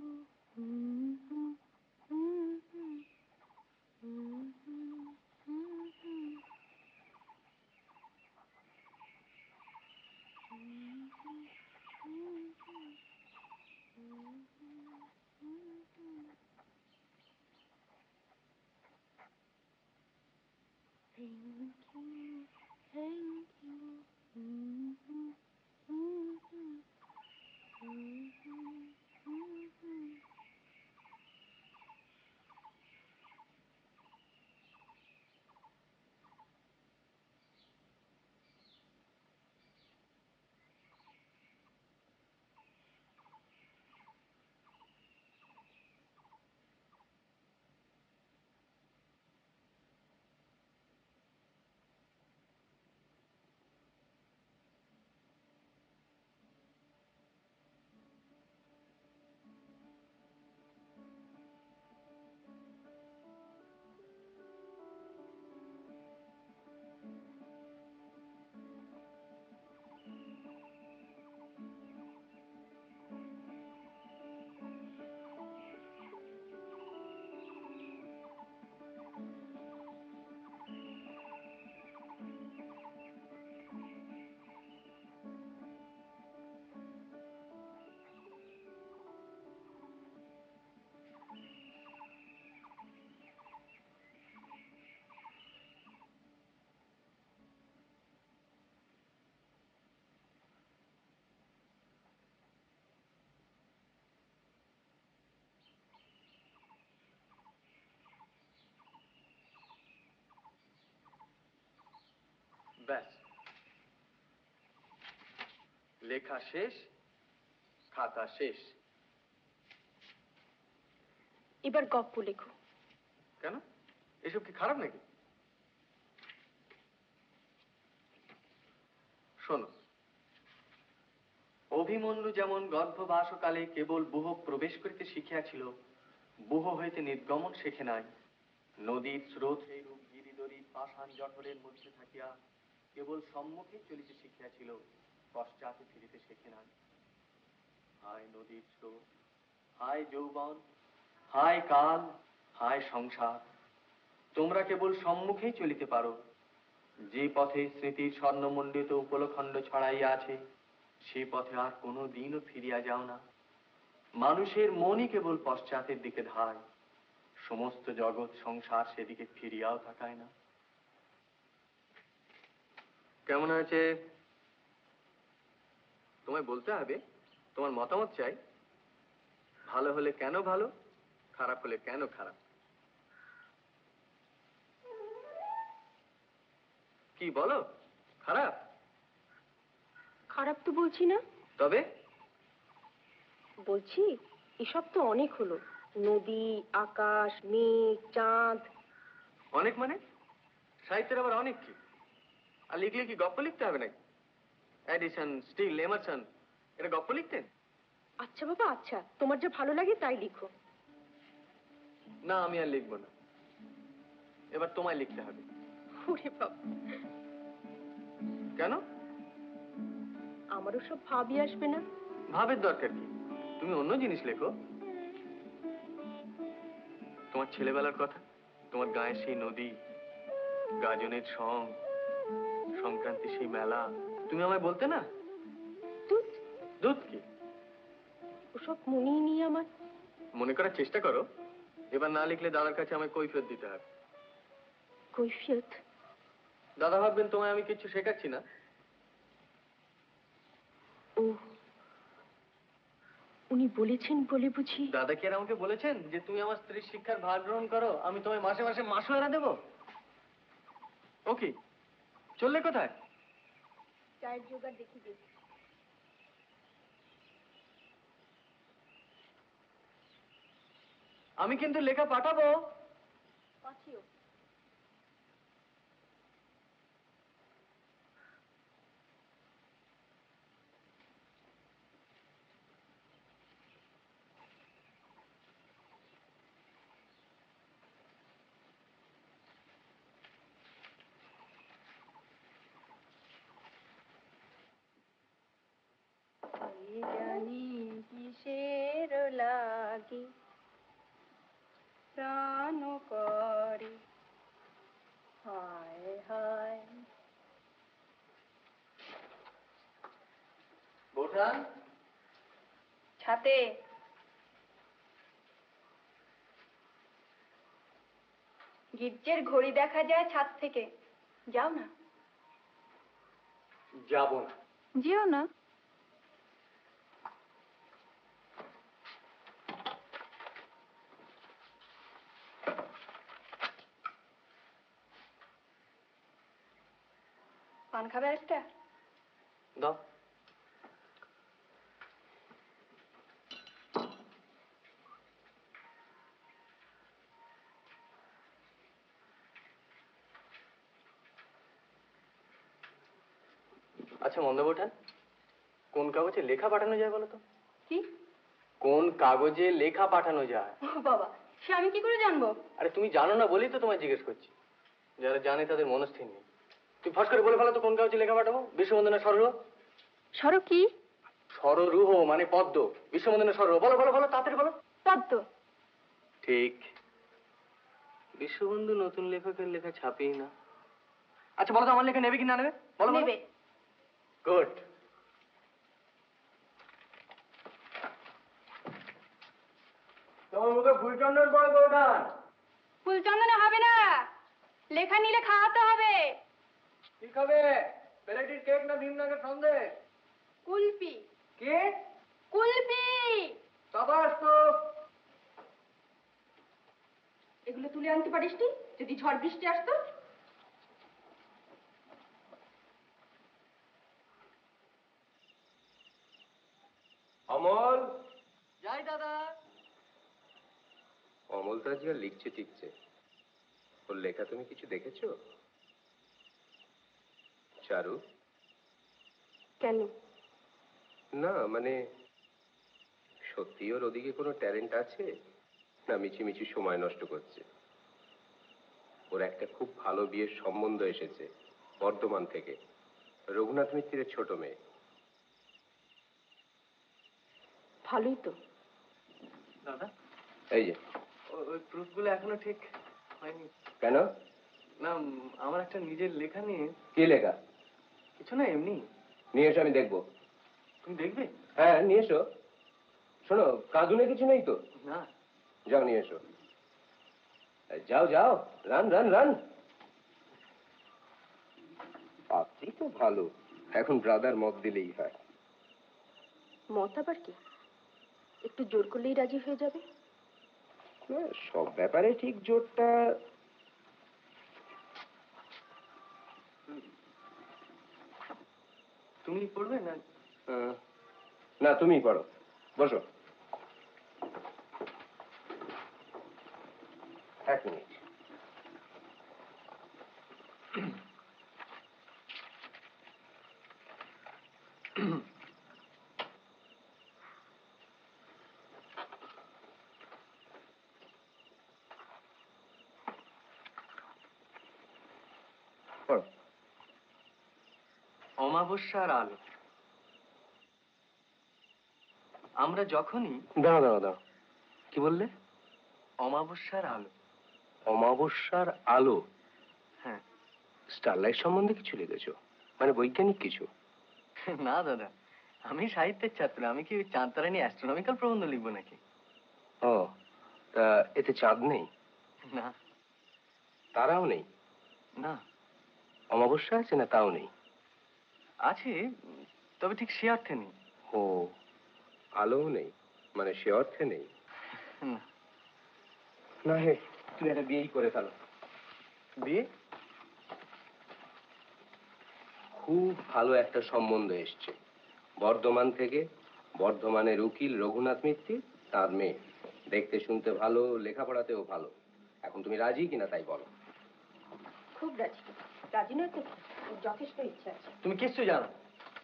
S5: ব্যাস, লেখা শেষ, খাতা শেষ।
S1: এবার গপ্প লেখো।
S5: কেন? এসব কি খারাপ নাকি? শোনো, অভিমন্যু যেমন গর্ভবাসকালে কেবল বুহ প্রবেশ করিতে শিখিয়াছিল, বুহ হইতে নির্গমন শেখে নাই, নদীর স্রোত সেইরূপ গিরিদরি পাষাণ জঠরের মধ্যে থাকিয়া কেবল সম্মুখে চলিতে শিখিয়াছিল, পশ্চাতে ফিরিতে শেখে নাই। হায় নদীর স্রোত, হায় যৌবন, হায় কাল, হায় সংসার, তোমরা কেবল সম্মুখেই চলিতে পারো। যে পথে স্মৃতির স্বর্ণমণ্ডিত উপলখণ্ড ছড়াইয়া আছে, সে পথে আর কোনো দিনও ফিরিয়া যাও না। মানুষের মনই কেবল পশ্চাতের দিকে ধায়, সমস্ত জগৎ সংসার সেদিকে ফিরিয়াও তাকায় না। কেমন হয়েছে? তোমায় বলতে হবে, তোমার মতামত চাই। ভালো হলে কেন ভালো, খারাপ হলে কেন খারাপ। কি বলো? খারাপ?
S1: খারাপ তো বলছি না।
S5: তবে
S1: বলছি এসব তো অনেক হলো, নদী, আকাশ, মেঘ, চাঁদ।
S5: অনেক মানে? সাহিত্যের আবার অনেক কি? আর লিখলে কি গপ্প লিখতে হবে নাকি? এডিসন, স্টিল, এমারসন, এটা গপ্প লিখতেন?
S1: আচ্ছা বাবা, আচ্ছা, তোমার যা ভালো লাগে তাই লিখো।
S5: না, আমি আর লিখবো না। এবার তোমায় লিখতে হবে।
S1: ওরে বাবা,
S5: কেন?
S1: আমারও সব ভাবই আসবে না?
S5: ভাবের দরকার কি? তুমি অন্য জিনিস লেখো। তোমার ছেলেবেলার কথা, তোমার গায়ের সেই নদী, গাজনের সং, সংক্রান্তি সেই মেলা, তুমি আমায় বলতে না?
S1: দুধ,
S5: দুধ কি?
S1: ওসব মনেই নেই আমার।
S5: মনে করার চেষ্টা করো। এবার না লিখলে দাদার কাছে আমায় কৈফিয়ত দিতে হবে।
S1: কৈফিয়ত?
S5: দাদা ভাববেন তোমায় আমি কিছু শেখাচ্ছি না।
S1: ও, উনি বলেছেন বলে বুঝি?
S5: দাদা কি আর আমাকে বলেছেন যে তুমি আমার স্ত্রীর শিক্ষার ভার গ্রহণ করো, আমি তোমায় মাসে মাসে মাসোয়ারা দেবো? ওকে, চললে কোথায়?
S1: চায়ের জোগাড় দেখি গে।
S5: আমি কিন্তু লেখা পাঠাবো।
S1: পাঠিও।
S4: জানি কিসের লাগি প্রাণ করে হায় হায়।
S5: বৌঠান,
S4: ছাতে গির্জের ঘড়ি দেখা যায় ছাদ থেকে, যাও না।
S5: যাব না।
S4: যেও না। পান খাবে একটা?
S5: দাও। আচ্ছা মন্দা বৌঠান, কোন কাগজে লেখা পাঠানো যায় বলো তো?
S4: কি?
S5: কোন কাগজে লেখা পাঠানো যায়?
S4: ও বাবা, সে আমি কি করে জানবো?
S5: আরে তুমি জানো না বলেই তো তোমায় জিজ্ঞেস করছি। যারা জানে তাদের মনস্থির নেই। তুই ফস করে বলে ফেলো তো কোন কাগজে লেখা পাঠাবো। বিশ্ববন্দনা সররুহ।
S4: সরো কি?
S5: সররুহ মানে পদ্ম। বিশ্ববন্দনা সররুহ। বলো বলো বলো, তাড়াতাড়ি বলো।
S4: পদ্ম।
S5: ঠিক। বিশ্ববন্ধু নতুন লেখকের লেখা ছাপেই না। আচ্ছা বলো তো আমার লেখা নেবে কি না নেবে? বলো
S4: নেবে।
S5: গুড। তোমার মুখে ফুলচন্দন পড়ে বৌঠান।
S4: ফুলচন্দনে হবে না, লেখা নিলে খাওয়াতে হবে।
S5: কি খাবে? ভ্যারাইটির কেক না ভীমনগর সন্দেশ?
S4: কুলপি।
S5: কে?
S4: কুলপি।
S5: সাবাস তো।
S4: এগুলো তুলে আনতে পারিস নি? যদি ঝড় বৃষ্টি আসতো।
S2: অমল।
S5: যাই দাদা।
S2: অমল তো আজকাল লিখছে টিকছে, ওর লেখা তুমি কিছু দেখেছো? চারু?
S1: কেন?
S2: না মানে সত্যি ওর ওদিকে কোনো ট্যালেন্ট আছে, না মিছিমিছি সময় নষ্ট করছে? ওর একটা খুব ভালো বিয়ের সম্বন্ধ এসেছে বর্ধমান থেকে, রঘুনাথ মিত্রের ছোট মেয়ে।
S1: ভালোই তো।
S5: দাদা,
S2: এই যে।
S5: ওই প্রুফগুলো এখনো ঠিক হয়নি।
S2: কেন?
S5: না, আমার একটা নিজের লেখা নিয়ে।
S2: কি লেখা?
S5: কিছু না, এমনি।
S2: নিয়ে এসো, আমি দেখবো।
S5: তুমি দেখবে?
S2: হ্যাঁ নিয়ে এসো। শোনো, কাঁদুনে কিছু নেই তো?
S5: না।
S2: যাও নিয়ে এসো। যাও যাও, রান রান রান। আপনি তো ভালো, এখন ব্রাদার মত দিলেই হয়।
S1: মত আবার কি? একটু জোর করলেই রাজি হয়ে যাবে।
S2: না, সব ব্যাপারে ঠিক জোরটা।
S5: তুমি পড়বে না?
S2: না, তুমি পড়ো, বসো। এক মিনিট। পড়ো।
S5: অমাবস্যার আলো। আমরা যখনই।
S2: দাঁড়াও দাঁড়াও দাঁড়াও, কি বললে?
S5: অমাবস্যার আলো।
S2: অমাবস্যার আলো?
S5: হ্যাঁ।
S2: স্টারলাইট সম্বন্ধে কিছু লিখেছো? মানে বৈজ্ঞানিক কিছু?
S5: না দাদা, আমি সাহিত্যের ছাত্র। আমি কি চাঁদতারা নিয়ে অ্যাস্ট্রোনমিক্যাল প্রবন্ধ লিখবো নাকি?
S2: ও, তা এতে চাঁদ নেই?
S5: না।
S2: তারাও নেই?
S5: না।
S2: অমাবস্যা আছে না তাও নেই?
S5: আছে, তবে ঠিক সে অর্থে নেই।
S2: ও, আলোও নেই, মানে সে অর্থে নেই?
S5: না।
S2: না হে, তুমি একটা বিয়েই করে ফেলো।
S5: বিয়ে?
S2: খুব ভালো একটা সম্বন্ধ এসছে বর্ধমান থেকে। বর্ধমানের উকিল রঘুনাথ মিত্র, তার মেয়ে। দেখতে শুনতে ভালো, লেখাপড়াতেও ভালো। এখন তুমি রাজি কিনা তাই বলো।
S1: খুব রাজি। রাজি নয় তো কি? ওর যথেষ্ট ইচ্ছা আছে।
S5: তুমি কিচ্ছু জানো?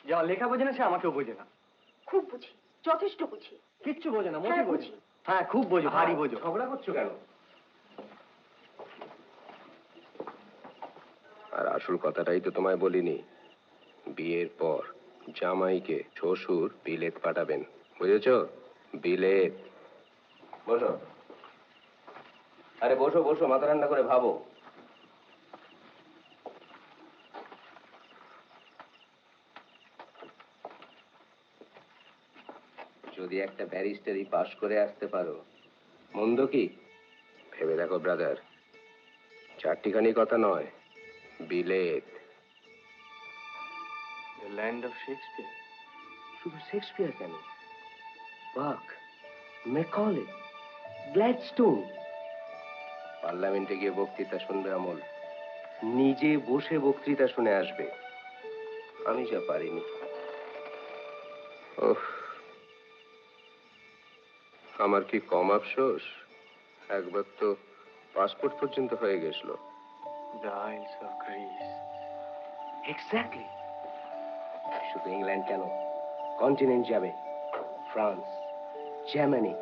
S5: যে আমার লেখা বোঝে না সে আমাকেও বোঝে না।
S1: খুব বুঝি, যথেষ্ট বুঝি।
S5: কিচ্ছু বোঝে না, মোটেই
S1: হ্যাঁ,
S5: বোঝে
S1: বুঝি।
S5: না। হ্যাঁ, খুব বোঝো, ভারী বোঝো।
S2: ঝগড়া করছো কেন? আর আসল কথাটাই তো তোমায় বলিনি। বিয়ের পর জামাইকে শ্বশুর বিলেত পাঠাবেন, বুঝেছো? বিলেত। বসো, আরে বসো বসো, মাথা ঠান্ডা করে ভাবো। যদি একটা ব্যারিস্টারি পাশ করে আসতে পারো, মন্দ কি? ভেবে দেখো ব্রাদার, চারটিখানি কথা নয়, বিলেত।
S5: The land of Shakespeare.
S2: শুধু শেক্সপিয়ার কেন, বাক, ম্যাকলে, গ্ল্যাডস্টোন। পার্লামেন্টে গিয়ে বক্তৃতা শুনবে অমল, নিজে বসে বক্তৃতা শুনে আসবে। আমি যা পারিনি। ওহ, আমার কি কম আফসোস, একবার তো পাসপোর্ট পর্যন্ত হয়ে গেছিল।
S5: The isles of Greece.
S2: Exactly. শুধু ইংল্যান্ড কেন, কন্টিনেন্ট যাবে, France, Germany,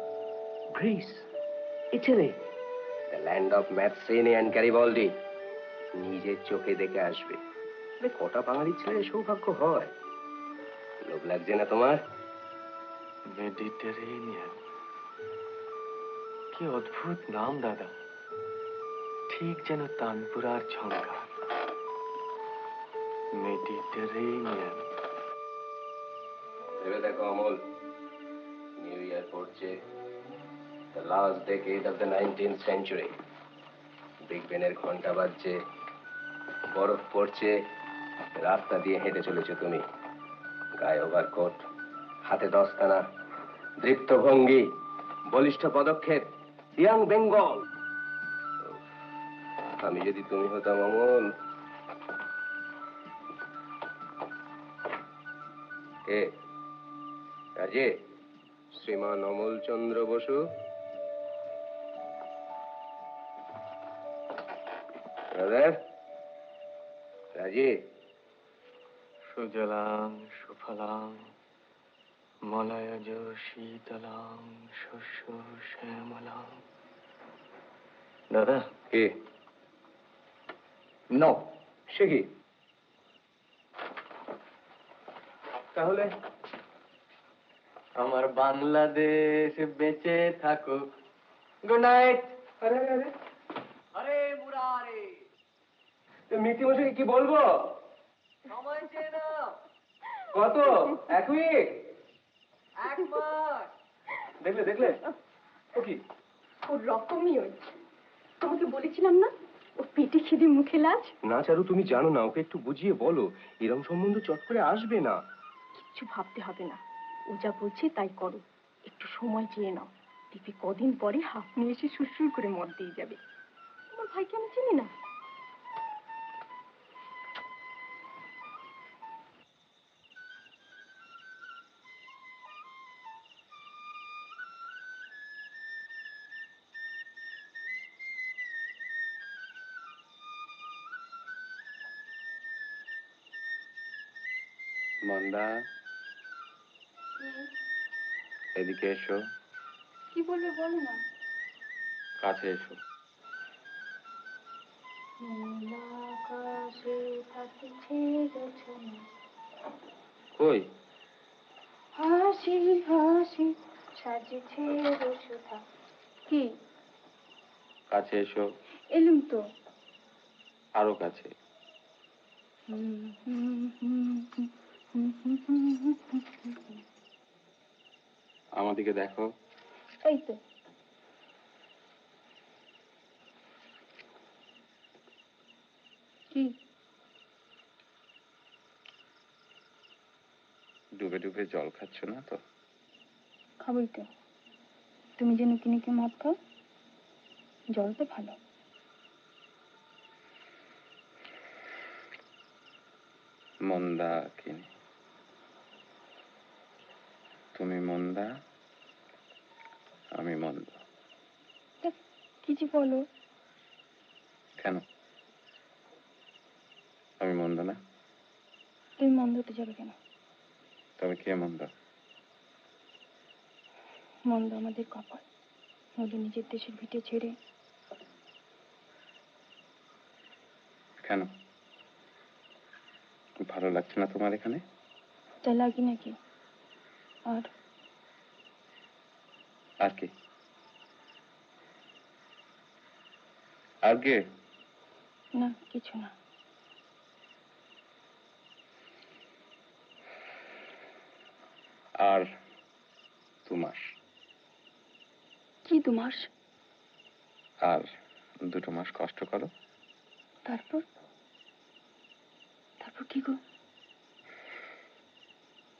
S2: Greece, Italy, the land of Mazzini and Garibaldi. নিজের চোখে দেখে আসবে। কটা বাঙালি ছেলে সৌভাগ্য হয়। লোভ লাগছে না তোমার?
S5: মেডিটেরেনিয়ান, কি অদ্ভুত নাম দাদা, ঠিক যেন তানপুরার ঝঙ্কার। মেডিটেরেনিয়ান।
S2: ভেবে দেখো অমল, নিউ ইয়ার পড়ছে, the last decade of the 19th century। Big বেনের ঘন্টা বাজছে, বরফ পড়ছে, রাস্তা দিয়ে হেঁটে চলেছো তুমি, গায়ে ওভারকোট, হাতে দস্তানা, দৃপ্ত ভঙ্গি, বলিষ্ঠ পদক্ষেপ, ইয়াং বেঙ্গল। আমি যদি তুমি হতাম অমল। কে রাজে? শ্রীমান অমল চন্দ্র বসু। ব্রাদার রাজে।
S5: সুজলাং সুফলাং মলয়জ শীতলাং শস্য শ্যামলাং। দাদা।
S2: কে?
S5: নো।
S2: সে কি? তাহলে
S5: আমার বাংলাদেশ বেঁচে থাকুক। Good night.
S2: আরে আরে আরে,
S5: আরে মুরারে,
S2: মিটিমশাই কি বলবো?
S5: সময় চেয়ে নাও।
S2: কত? 1 উইক?
S5: 1 মাস।
S2: দেখলে দেখলে, ও কি?
S1: ওর রকমই ওই, তোমাকে বলেছিলাম না, ও পেটে খিদে মুখে লাজ।
S2: না চারু, তুমি জানো না, ওকে একটু বুঝিয়ে বলো, এরম সম্বন্ধ চট করে আসবে না।
S1: কিচ্ছু ভাবতে হবে না, ও যা বলছে তাই করো, একটু সময় চেয়ে নাও, দেখবে কদিন পরে হাফ নিয়ে এসে সুরসুর করে মদ দিয়ে যাবে। তোমার ভাইকে আমি চিনি না।
S3: মন্দা, এদিকে এসো।
S4: কি বলবে বলো না।
S3: কাছে এসো।
S4: আকাশে থাকিছে রচনা,
S3: কই?
S4: হাসি হাসি সাজিছে রসুধা। কি?
S3: কাছে এসো।
S4: এলুম তো।
S3: আরো কাছে। আমার দিকে দেখো।
S4: এই তো। কি?
S3: ডুবে ডুবে জল খাচ্ছ না তো?
S4: খাবই তো। তুমি যে নুকি নুকি মদ খাও, জল তো ভালো।
S3: মন্দা কিনি। তুমি মন্দা, আমি মন্দ।
S4: কি যে বলো।
S3: কেন? আমি মন্দ না?
S4: তুমি মন্দ হতে যাবে কেন?
S3: তবে কে মন্দ?
S4: মন্দ আমাদের কপাল, নইলে নিজের দেশের ভিটে ছেড়ে।
S3: কেন? ভালো লাগছে না তোমার এখানে?
S4: তাই লাগি নাকি? আর
S3: আর কি? আর কে?
S4: না, কিছু না।
S3: আর 2 মাস।
S4: কি 2 মাস?
S3: আর 2 মাস কষ্ট করো।
S4: তারপর? তারপর কি গো?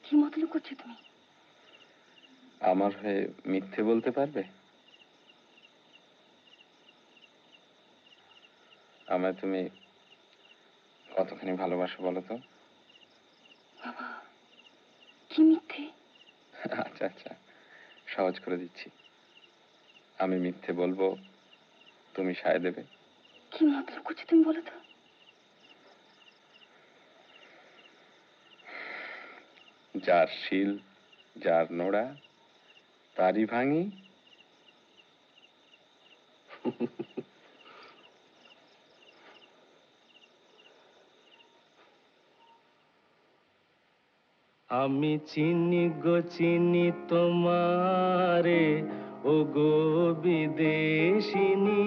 S4: কি মতলব করছো তুমি?
S3: আমার হয়ে মিথ্যে বলতে পারবে? আমায় তুমি কতখানি ভালোবাসো বলো তো?
S4: বাবা, কি মিথ্যে?
S3: আচ্ছা আচ্ছা, সহজ করে দিচ্ছি। আমি মিথ্যে বলবো, তুমি সায় দেবে।
S4: কি মতলব করছো তুমি বলো তো?
S3: যার শিল, যার নোড়া, তারই ভাঙি।
S5: আমি চিনি গো চিনি তোমারে, ও গো বিদেশিনী।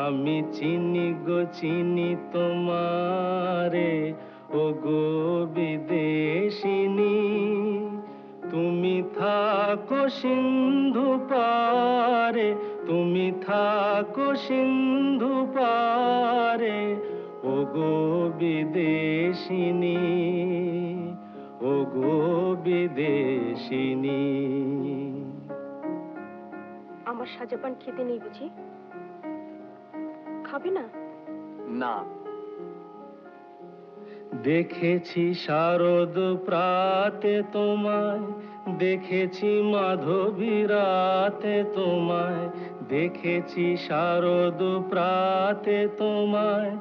S5: আমি চিনি গো চিনি তোমারে, ও গো বিদেশিনী। তুমি থাকো সিন্ধু পারে, তুমি থাকো সিন্ধু পারে, ও গো বিদেশিনী, ও গো বিদেশিনী।
S1: আমার সাজাপান খেতে নেই বুঝি? খাবে না?
S5: না। দেখেছি শারদ প্রাতে তোমায়, দেখেছি মাধবী রাতে তোমায়, দেখেছি শারদ প্রাতে তোমায়,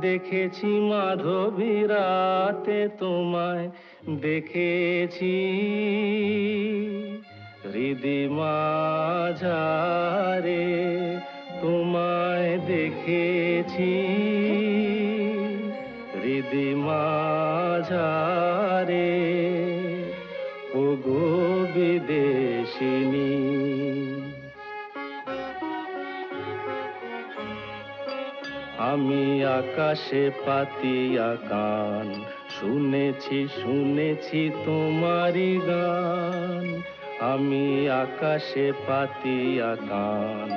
S5: দেখেছি মাধবী রাতে তোমায়, দেখেছি হৃদি মাঝারে তোমায় দেখেছি, হৃদি মাঝারে, ও গো বিদেশিনী। আমি আকাশে পাতিয়া কান, শুনেছি শুনেছি তোমারি গান। আমি আকাশে পাতিয়া কান,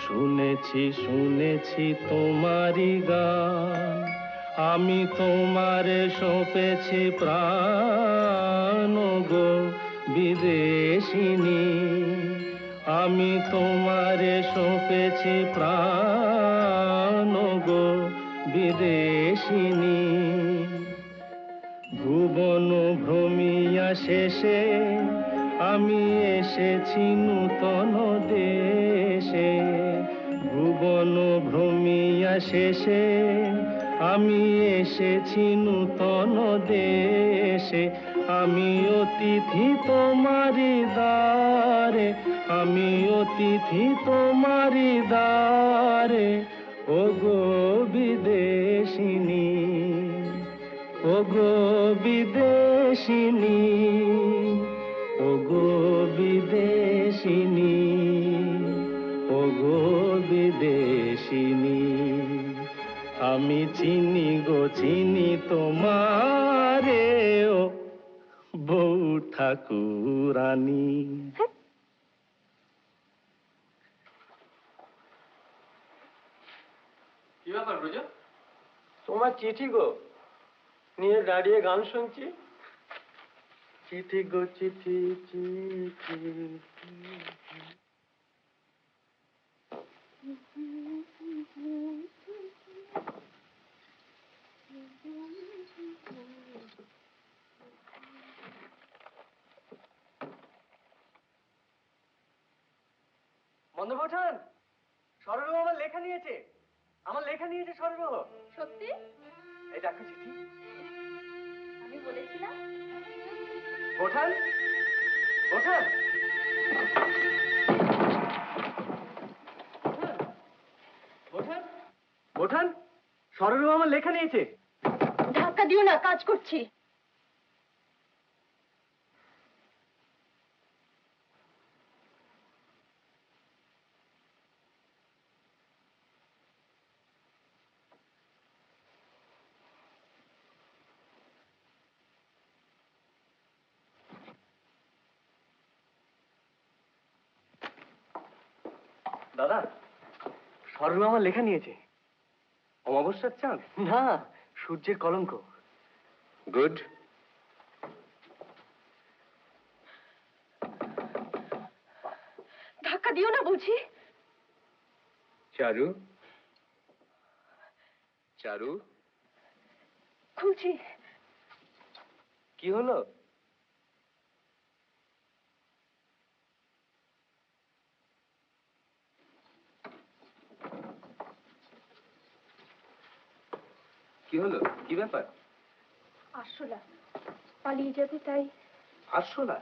S5: শুনেছি শুনেছি তোমারি গান। আমি তোমারে সঁপেছি প্রাণ গো বিদেশিনী। আমি তোমারে সঁপেছি প্রাণ গো বিদেশিনী। ভুবন ভ্রমিয়া শেষে আমি এসেছি নূতন দেশে। ভুবন ভ্রমিয়া শেষে আমি এসেছি নূতন দেশে। আমি অতিথি তোমারি দ্বারে, আমি অতিথি তোমারি দ্বারে, ও গো বিদেশিনী, ও গো বিদেশিনী, ও গো বিদেশিনী, ও গো বিদেশিনী। আমি চিনি গো চিনি তোমারে, ও বউ ঠাকুরানী। কি ব্যাপার ব্রজ? তোমার চিঠি গো, নিয়ে দাঁড়িয়ে গান শুনছি। চিঠি গো চিঠি চিঠি। বন্ধুবঠান, সরলবাবু আমার লেখা নিয়েছে, আমার লেখা নিয়েছে সরলবাবু।
S1: সত্যি?
S5: এই দেখো চিঠি।
S1: আমি বলেছিলাম।
S5: বোঠান, বোঠান, বোঠান, বোঠান, সরলবাবু আমার লেখা নিয়েছে।
S1: ধাক্কা দিও না, কাজ করছি।
S5: দাদা, সরু আমার লেখা নিয়েছে।
S2: অমাবস্যার চাঁদ?
S5: না, সূর্যের কলঙ্ক।
S2: গুড।
S4: ধাক্কা দিও না বুঝি।
S2: চারু, চারু,
S4: খুলছি।
S2: কি হলো? কি হলো? কি ব্যাপার?
S1: আরশোলা পালিয়ে যাবে তাই।
S2: আরশোলা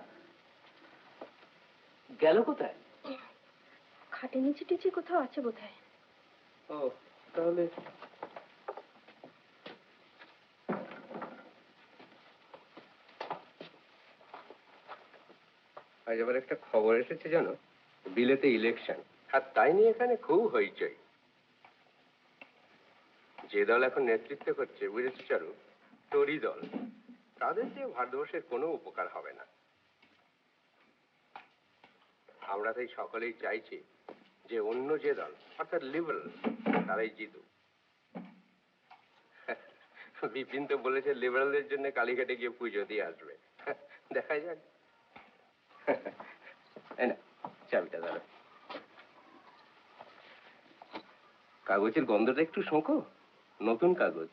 S2: গেল কোথায়?
S1: খাটে নিচে টিচে কোথাও আছে বোধহয়।
S2: ও, তাহলে আজ আবার একটা খবর এসেছে জানো, বিলেতে ইলেকশন, আর তাই নিয়ে এখানে খুব হইচই। যে দল এখন নেতৃত্ব করছে বুঝেছো চারু, টরি দল, তাদের দিয়ে ভারতবর্ষের কোনো উপকার হবে না। আমরা তাই সকলেই চাইছি যে অন্য যে দল অর্থাৎ লিবারেল তারাই জিতুক। বিপিন তো বলেছে লিবারেলদের জন্য কালীঘাটে গিয়ে পুজো দিয়ে আসবে। দেখা যাক। এই না, চাবিটা ধরো। কাগজের গন্ধটা একটু শোঁকো, নতুন কাগজ।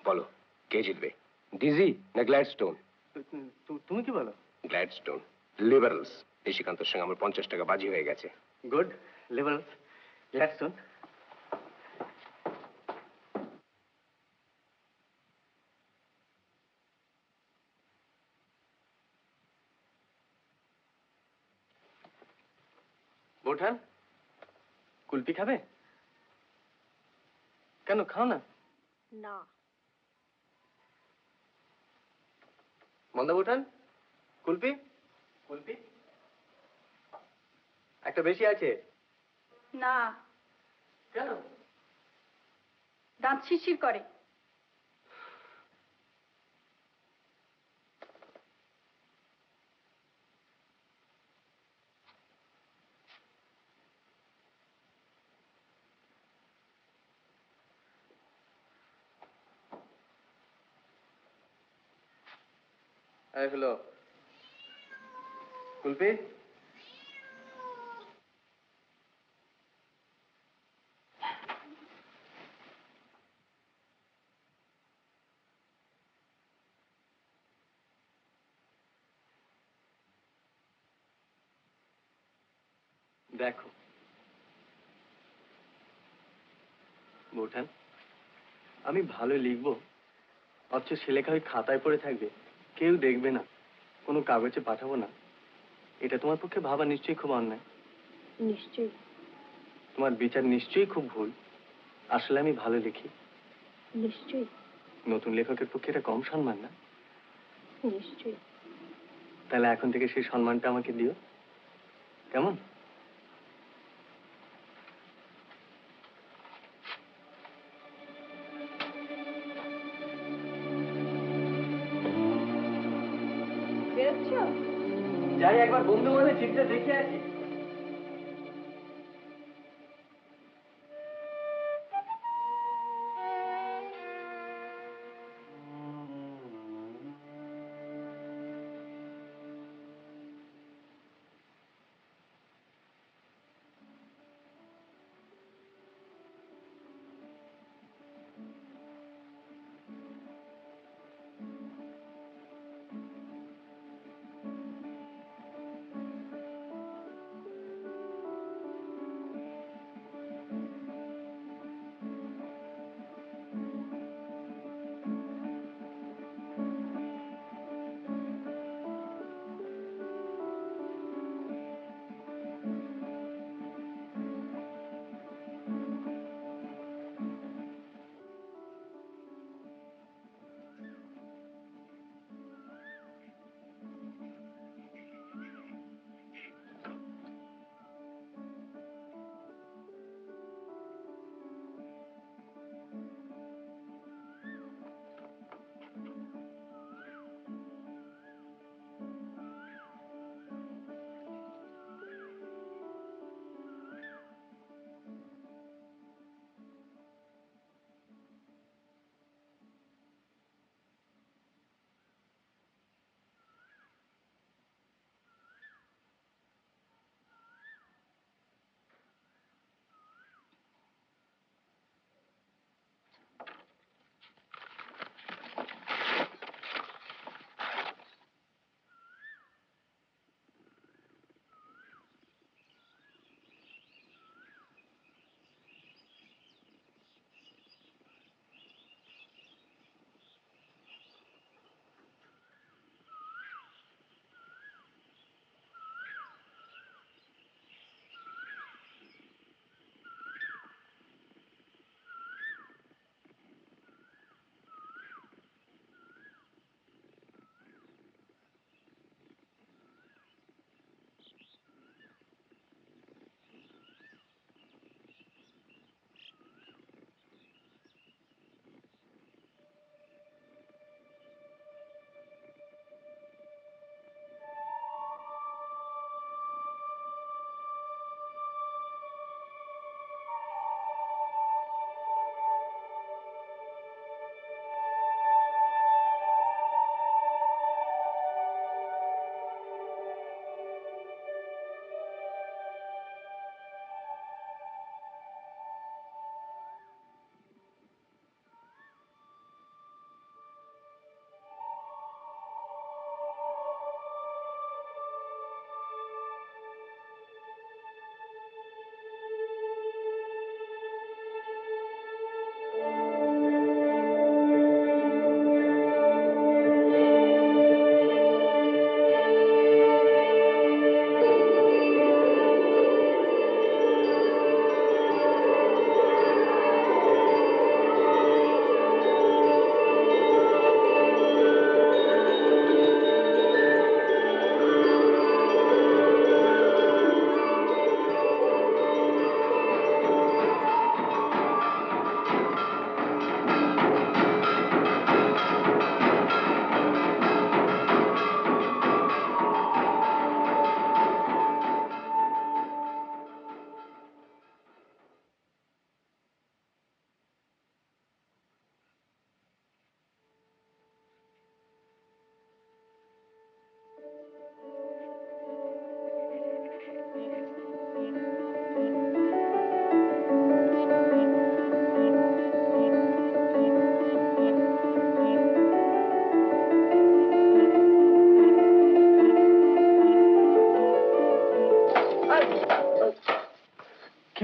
S2: বলো, কে জিতবে, ডিজি না গ্ল্যাডস্টোন?
S5: তুমি কি বলো?
S2: গ্ল্যাডস্টোন, লিবারেলস। নিশিকান্তর সঙ্গে আমার 50 টাকা বাজি হয়ে গেছে।
S5: Good, liberals, Gladstone. বোঠান, কুলপি খাবে? কেন, খাও না।
S1: না।
S5: মন্দা বোঠান, কুলপি? কুলপি একটা বেশি আছে।
S4: না,
S5: কেন?
S4: দাঁত শিরশির করে।
S5: এই হলো কুলপি। দেখো বোঠান, আমি ভালো লিখবো অথচ সে লেখা ওই খাতায় পড়ে থাকবে, কেউ দেখবে না, কোনো কাগজে পাঠাবো না, এটা তোমার পক্ষে ভাবা নিশ্চয়ই খুব অন্যায়।
S1: নিশ্চয়ই।
S5: তোমার বিচার নিশ্চয়ই খুব ভুল। আসলে আমি ভালো লিখি।
S1: নিশ্চয়ই।
S5: নতুন লেখকের পক্ষে এটা কম সম্মান না?
S1: নিশ্চয়ই।
S5: তাহলে এখন থেকে সেই সম্মানটা আমাকে দিও, কেমন?
S1: বেরোচ্ছ?
S5: যাই একবার বন্ধু মনে চিঠিটা দেখে আসি।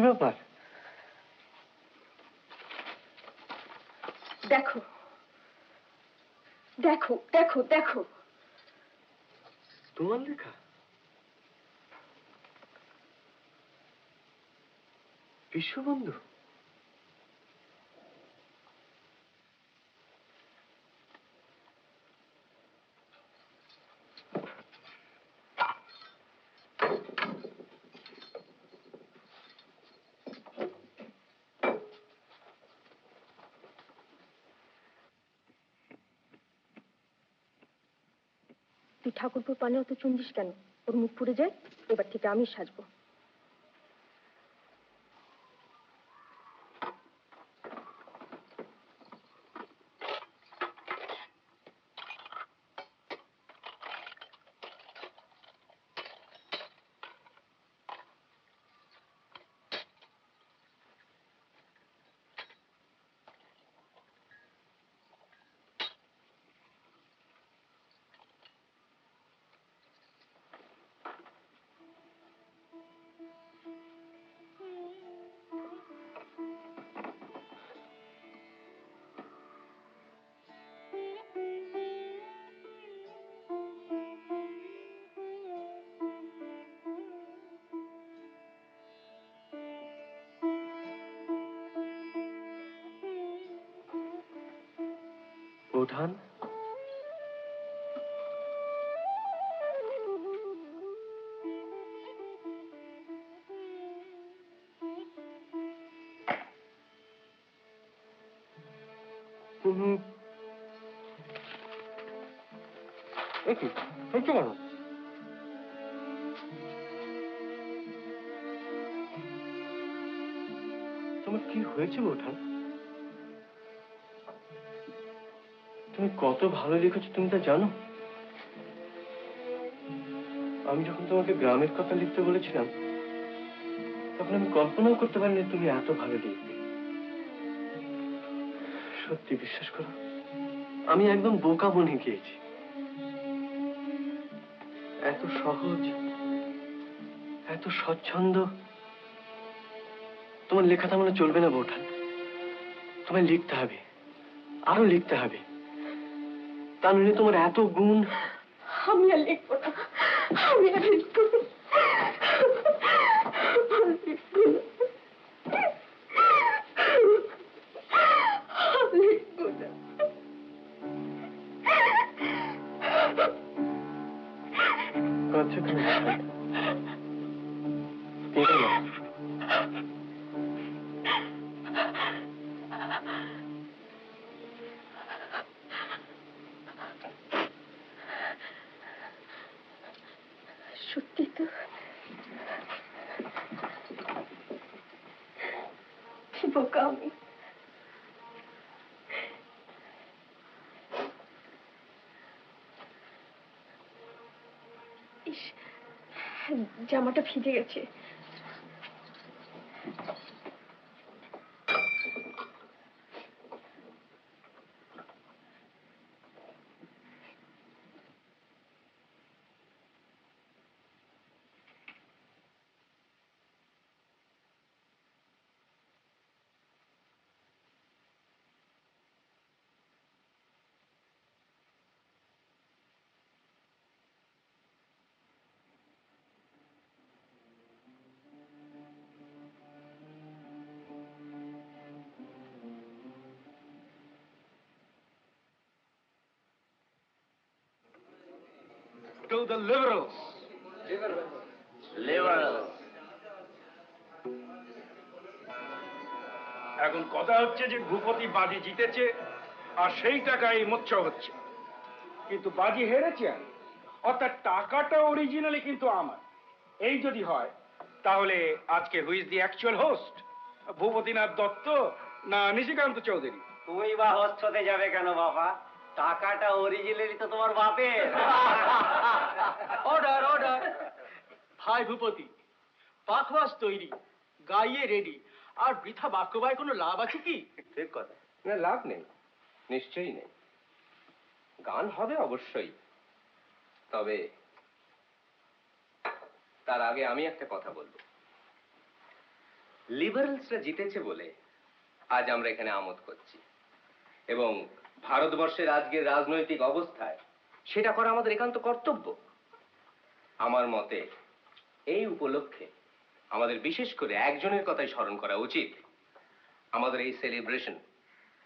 S5: ব্যাপার?
S1: দেখো দেখো দেখো দেখো,
S5: তোমার লেখা? বিশ্ববন্ধু?
S1: তুই ঠাকুরপুর পানে অত চুন্দিস কেন? ওর মুখ পুড়ে যায়, এবার থেকে আমি সাজবো।
S5: বোঠান, তুমি কি হয়েছে কেন? তোমার কি হয়েছে বোঠান? তুমি কত ভালো লিখেছো তুমি তা জানো? আমি যখন তোমাকে গ্রামের কথা লিখতে বলেছিলাম তখন আমি কল্পনাও করতে পারিনি তুমি এত ভালো লিখবে। সত্যি বিশ্বাস করো, আমি একদম বোকা বনে গিয়েছি। এত সহজ, এত স্বচ্ছন্দ তোমার লেখা তেমন চলবে না বোঠান। তোমায় লিখতে হবে, আরো লিখতে হবে। তা নইলে তোমার এত গুণ।
S1: আমি আর লিখবো না, আমি আর লিখবো না।
S5: কাঁদছো কেন বোঠান? কেঁদো না।
S1: সত্যি তো, কি বোকা আমি। ইস, জামাটা ভিজে গেছে।
S2: To the liberals. Liberals.
S6: এখন কথা হচ্ছে যে ভূপতি বাজি জিতেছে আর সেই টাকায় মোচ্ছ হচ্ছে, কিন্তু বাজি হেরেছে আমি, অর্থাৎ টাকাটা অরিজিনালি কিন্তু আমার। এই যদি হয় তাহলে আজকে who's the actual host, Bhupatinath Datta না নিশিকান্ত চৌধুরী?
S7: তুই বা হোস্ট হতে যাবে কেন বাবা? টাকাটা অরিজিনালি তো তোমার বাপের।
S5: Order order. ভাই ভূপতি, পাখওয়াজ তৈরি, গাইয়ে রেডি, আর বৃথা বাক্যবায় কোনো লাভ আছে কি?
S2: ঠিক কথা। না, লাভ নেই, নিশ্চয়ই নেই। গান হবে অবশ্যই, তবে তার আগে আমি একটা কথা বলবো। লিবারেলসরা জিতেছে বলে আজ আমরা এখানে আমোদ করছি, এবং ভারতবর্ষের আজকের রাজনৈতিক অবস্থায় সেটা করা আমাদের একান্ত কর্তব্য। আমার মতে এই উপলক্ষে আমাদের বিশেষ করে একজনের কথাই স্মরণ করা উচিত। আমাদের এই সেলিব্রেশন,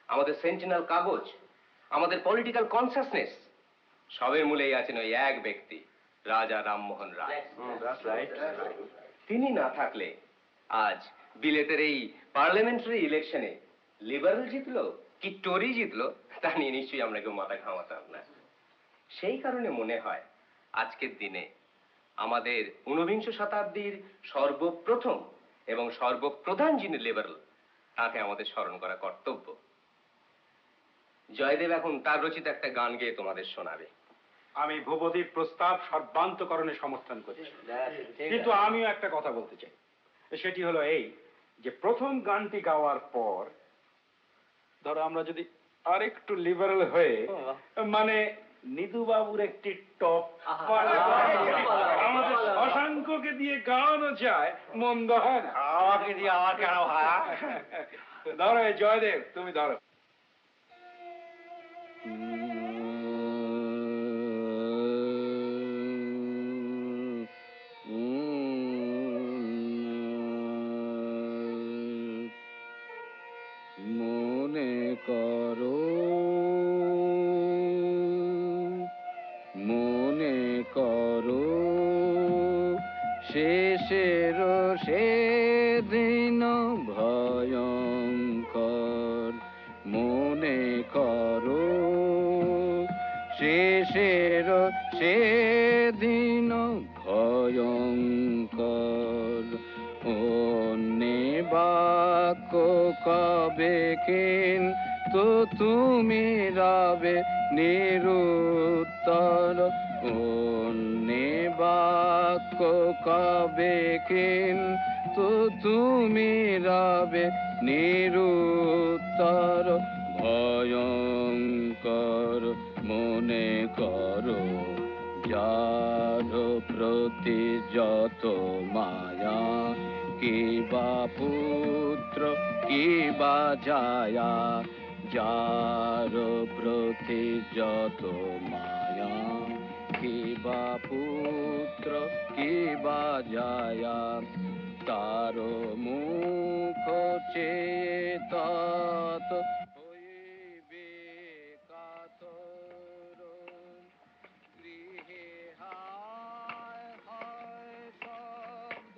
S2: আমাদের সেন্টিনাল কাগজ, আমাদের পলিটিক্যাল কনসাসনেস, সবের মূলেই আছেন ওই এক ব্যক্তি, রাজা রামমোহন রায়। তিনি না থাকলে আজ বিলেতের এই পার্লামেন্টারি ইলেকশনে লিবারেল জিতলো কি টরি জিতলো তা নিয়ে নিশ্চয়ই আমরা কেউ মাথা ঘামাতাম না। সেই কারণে মনে হয় আজকের দিনে আমাদের ঊনবিংশ শতাব্দীর সর্বপ্রথম এবং সর্বপ্রধান যিনি লিবারেল, তাকে আমাদের স্মরণ করা কর্তব্য। জয়দেব এখন তার রচিত একটা গান গেয়ে তোমাদের শোনাবে।
S6: আমি ভূপতির প্রস্তাব সর্বান্তকরণে সমর্থন করছি, কিন্তু আমিও একটা কথা বলতে চাই। সেটি হলো এই যে প্রথম গানটি গাওয়ার পর ধরো আমরা যদি আরেকটু লিবারেল হয়ে, মানে নিদু বাবুর একটি টপ আমাদের শশাঙ্ককে দিয়ে গাওয়ানো যায়, মন্দ হয় না।
S7: আমাকে দিয়ে আমার কেন হয়?
S6: ধরো এই জয়দেব, তুমি ধরো।
S5: মনে করো, মনে করো, শেষের সেদিন ভয়ঙ্কর। মনে করো, শেষের সেদিন ভয়ঙ্কর। অন্যে বাক্য কবে কিন্তু তুমি রবে নিরুত্তর। অন্যে বাক্য কবে কিন্তু তুমি রবে নিরুত্তর। ভয়ঙ্কর মনে করো, যার প্রতি যত মায়া, কিবা পুত্র কিবা জায়া। যার প্রতি যত মায়া, কিবা পুত্র কিবা জায়া। তার মুখ চেয়ে তত হইবে কাতর। গৃহে হায় হায় শব্দ,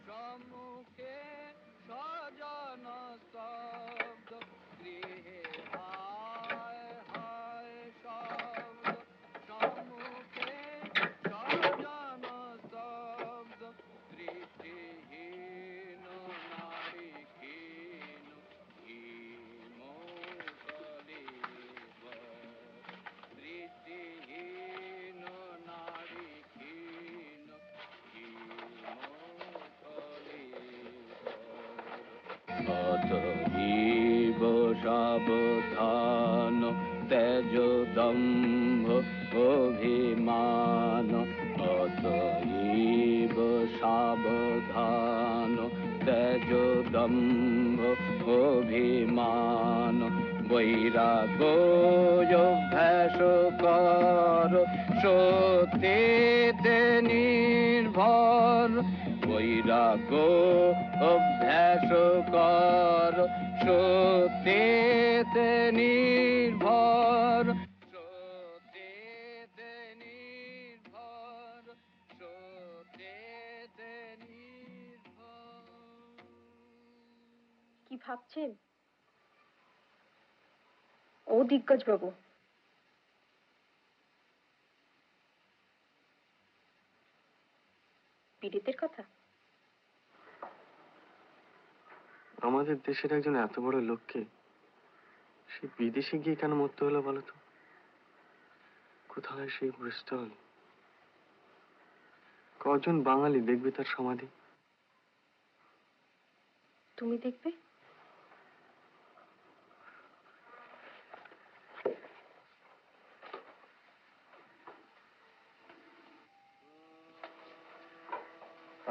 S5: সম্মুখে স্বজন স্তব্ধ। গৃহে হায় হায় শব্দ, সম্মুখে স্বজন স্তব্ধ। দৃষ্টিহীন নারী ক্ষীণ, হিমকলিবর। দৃষ্টিহীন নারী ক্ষীণ, হিমকলিবর। অতএব সাবধান, তেজ দম্ভ অভিমান। অতএব সাবধান, তেজ দম্ভ অভিমান। বৈরাগ্য অভ্যাস কর, সত্যেতে নির্ভর। বৈরাগ্য অভ্যাস কর, সত্যেতে নির্ভর। সত্যেতে নির্ভর, সত্যেতে নির্ভর।
S1: কি ভাবছেন ও দিগ্গজ বাবু? পীড়িতের কথা?
S5: আমাদের দেশের একজন এত বড় লোককে সে বিদেশে গিয়ে কেন মরতে হলো বলতো? কোথায় সেই ব্রিস্টল? কজন বাঙালি দেখবে তার সমাধি?
S1: তুমি দেখবে?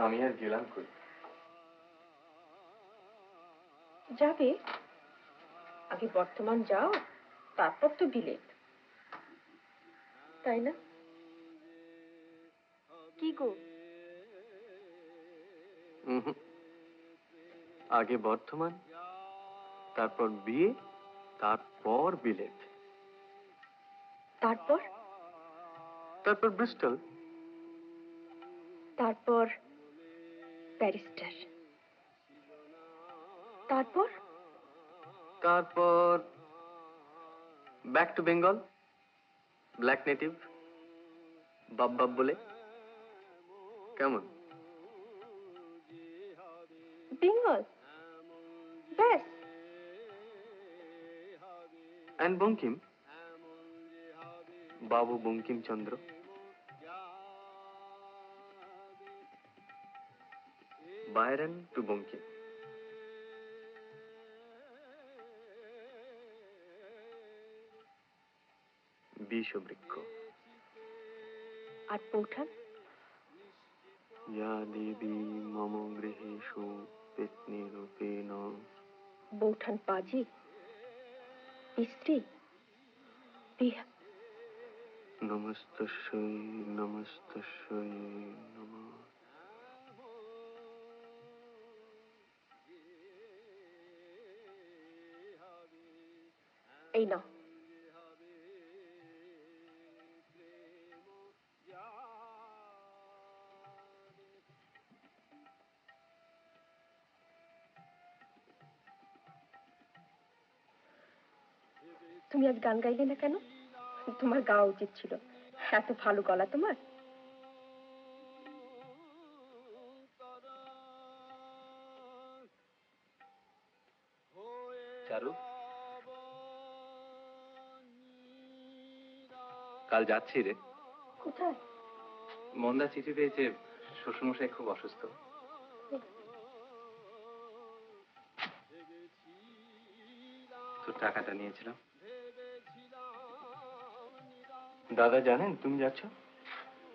S5: আমি আর গেলাম কই?
S1: যাবে, আগে বর্ধমান যাও, তারপর তো বিলেত, তাই না? কি গো?
S5: আগে বর্ধমান, তারপর বিয়ে, তারপর বিলেত,
S1: তারপর?
S5: তারপর ব্রিস্টল,
S1: তারপর ব্যারিস্টার, তারপর?
S5: তারপর back to Bengal, black native, বাব বাব বলে। কেমন?
S1: বেঙ্গল ব্যাস?
S5: And Bankim, Babu Bankimchandra. Byron to Bankim. Bishabriksha.
S1: আর পৌঠান?
S5: ইয়া দেবী মম গৃহেষু পেত্নীরূপেণ।
S1: বৌঠান পাজি, স্ত্রী, বিহা।
S5: নমস্তস্যৈ নমস্তস্যৈ নমঃ।
S1: এই নাও। তুমি আজ গান গাইলে না কেন? তোমার গাওয়া উচিত ছিল, এত ভালো গলা তোমার।
S3: চারু, কাল যাচ্ছি রে।
S1: কোথায়?
S3: মন্দা চিঠি পেয়েছে, শ্বশুরমশাই খুব অসুস্থ। তোর টাকাটা নিয়েছিলাম।
S5: দাদা জানেন তুমি যাচ্ছ?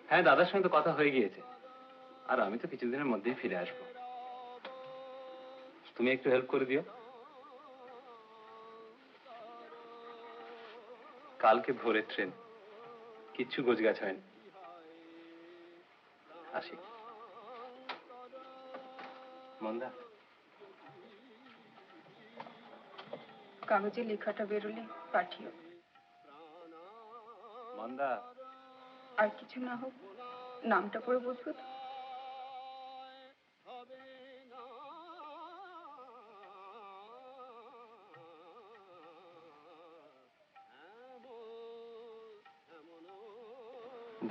S3: হ্যাঁ, দাদার সঙ্গে তো কথা হয়ে গিয়েছে, আর আমি তো কিছুদিনের মধ্যেই ফিরে আসবো। তুমি একটু হেল্প করে দিও। কালকে ভোরের ট্রেন, কিচ্ছু গোছগাছ হয়নি। আসি। মন্দা,
S4: কাগজে লেখাটা বেরোলে পাঠিও।
S3: মন্দা।
S4: আর কিছু না হোক, নামটা পড়ে বসবো তো।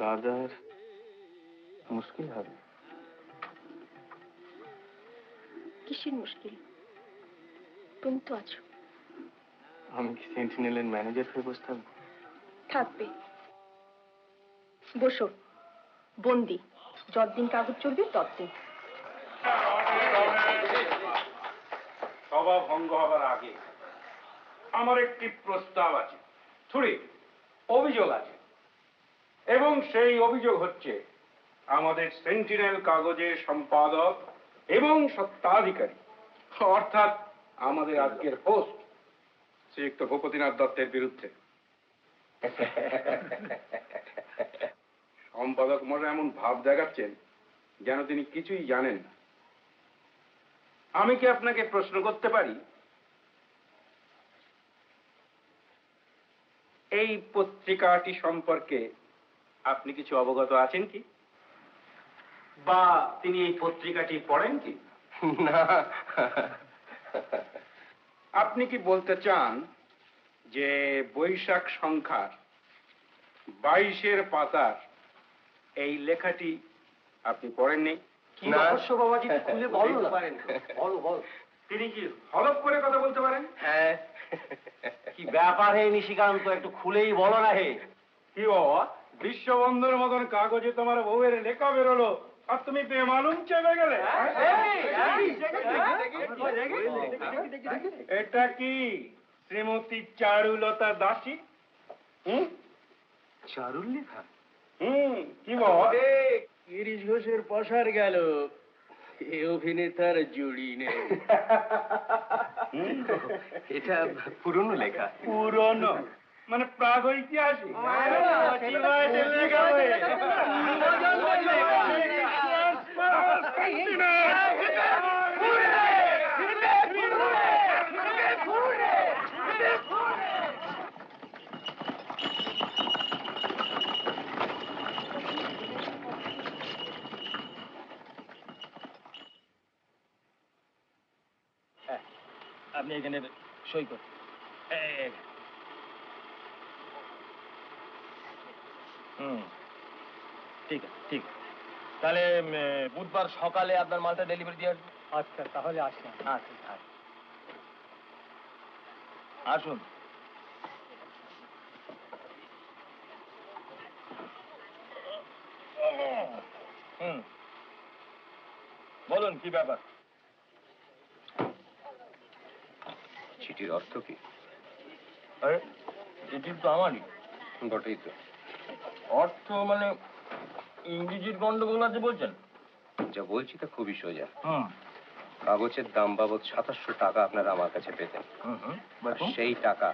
S5: দাদার মুশকিল হবে।
S1: কিসের মুশকিল? তুমি তো আছো।
S5: আমি কি সেন্টিনেলের ম্যানেজার হয়ে বসে থাকবো?
S1: থাকবে। বসো, বন্দি। যতদিন কাগজ চলবে ততদিন।
S6: সভা ভঙ্গ হবার আগে আমার একটি প্রস্তাব আছে, থুড়ি অভিযোগ আছে, এবং সেই অভিযোগ হচ্ছে আমাদের সেন্টিনেল কাগজের সম্পাদক এবং সত্ত্বাধিকারী, অর্থাৎ আমাদের আজকের হোস্ট শ্রীযুক্ত ভূপতিনাথ দত্তের বিরুদ্ধে। সম্পাদক মশাই এমন ভাব দেখাচ্ছেন যেন তিনি কিছুই জানেন না। আমি কি আপনাকে প্রশ্ন করতে পারি, এই পত্রিকাটি সম্পর্কে আপনি কিছু অবগত আছেন কি, বা তিনি এই পত্রিকাটি পড়েন কি?
S2: না।
S6: আপনি কি বলতে চান যে বৈশাখ সংখ্যার 22-এর পাতার এই লেখাটি আপনি পড়েননি?
S7: কি রহস্য বাবাজি, খুলে বলো না। বলো বলো।
S6: তিনি কি হলফ করে কথা বলতে পারেন?
S2: হ্যাঁ।
S7: কি ব্যাপার হে নিশিকান্ত, একটু খুলেই বলো না হে।
S6: কি বাবা, বিশ্ববন্ধুর মতন কাগজে তোমার বউয়ের লেখা বেরোলো আর তুমি বেমালুম চেপে গেলে? এটা কি শ্রীমতী চারুলতা দাসী?
S5: চারুল লেখা?
S6: কি বাবা?
S5: গিরিশ ঘোষের পসার গেল। এ অভিনেতার জুড়ি নেই।
S2: এটা পুরনো লেখা।
S6: পুরনো মানে প্রাগ ঐতিহাসিক।
S5: আপনি এখানে সই করুন। ঠিক আছে, ঠিক আছে। তাহলে বুধবার সকালে আপনার মালটা ডেলিভারি দিয়ে আসবো। আচ্ছা, তাহলে আসলাম। আচ্ছা, আসুন। বলুন কি ব্যাপার?
S2: চিঠির অর্থ কি?
S5: আরে চিঠি তো আমারই।
S2: বটেই তো।
S5: অর্থ মানে ইংরেজির গন্ডগোল আছে বলছেন?
S2: যা বলছি তা খুবই সোজা।
S5: হুম
S2: কাগজের দাম বাবদ 2700 টাকা আপনারা আমার কাছে পেতেন। আর সেই টাকা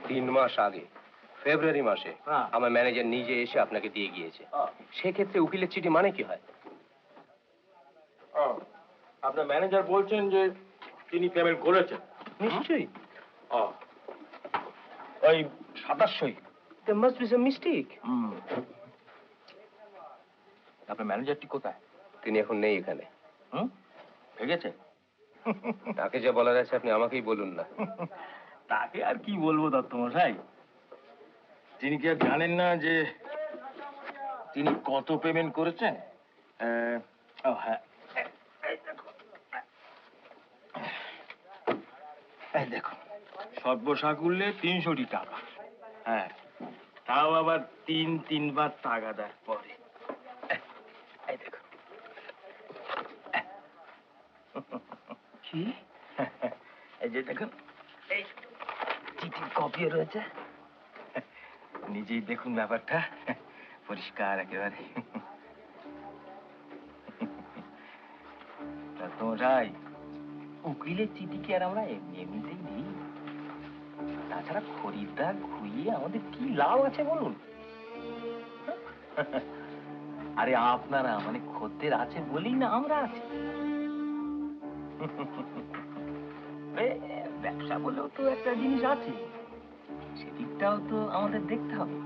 S2: 3 মাস আগে ফেব্রুয়ারি মাসে
S5: হ্যাঁ।
S2: আমার ম্যানেজার নিজে এসে আপনাকে দিয়ে গিয়েছে। সেক্ষেত্রে উকিলের চিঠি মানে কি হয়?
S5: আপনার ম্যানেজার বলছেন যে তিনি পেমেন্ট করেছেন।
S2: নিশ্চয়ই।
S5: ওই 2700।
S2: There must be some mistake.
S5: আপনার ম্যানেজারটি কোথায়?
S2: তিনি এখন নেই এখানে।
S5: ভেগেছে?
S2: তাকে যা বলার আছে আপনি আমাকেই বলুন না।
S5: তাকে আর কি বলবো দত্তমশাই? তিনি কি আর জানেন না যে তিনি কত পেমেন্ট করেছেন? হ্যাঁ, এই দেখুন, সর্বসাকুল্যে 300 টাকা। হ্যাঁ, তাও আবার তিনবার তাগাদার পরে। এই দেখুন। কি? এই যে দেখুন, এই চিঠির কপিও রয়েছে। নিজেই দেখুন ব্যাপারটা, পরিষ্কার একেবারে। তোমার উকিলের চিঠি কি আর আমরা এমনিতেই দিই? তাছাড়া খরিদ্দার খুইয়ে আমাদের কি লাভ আছে বলুন? আরে আপনারা মানে খদ্দের আছে বলেই না আমরা আছি। ব্যবসা বলেও তো একটা জিনিস আছে, সেদিকটাও তো আমাদের দেখতে হবে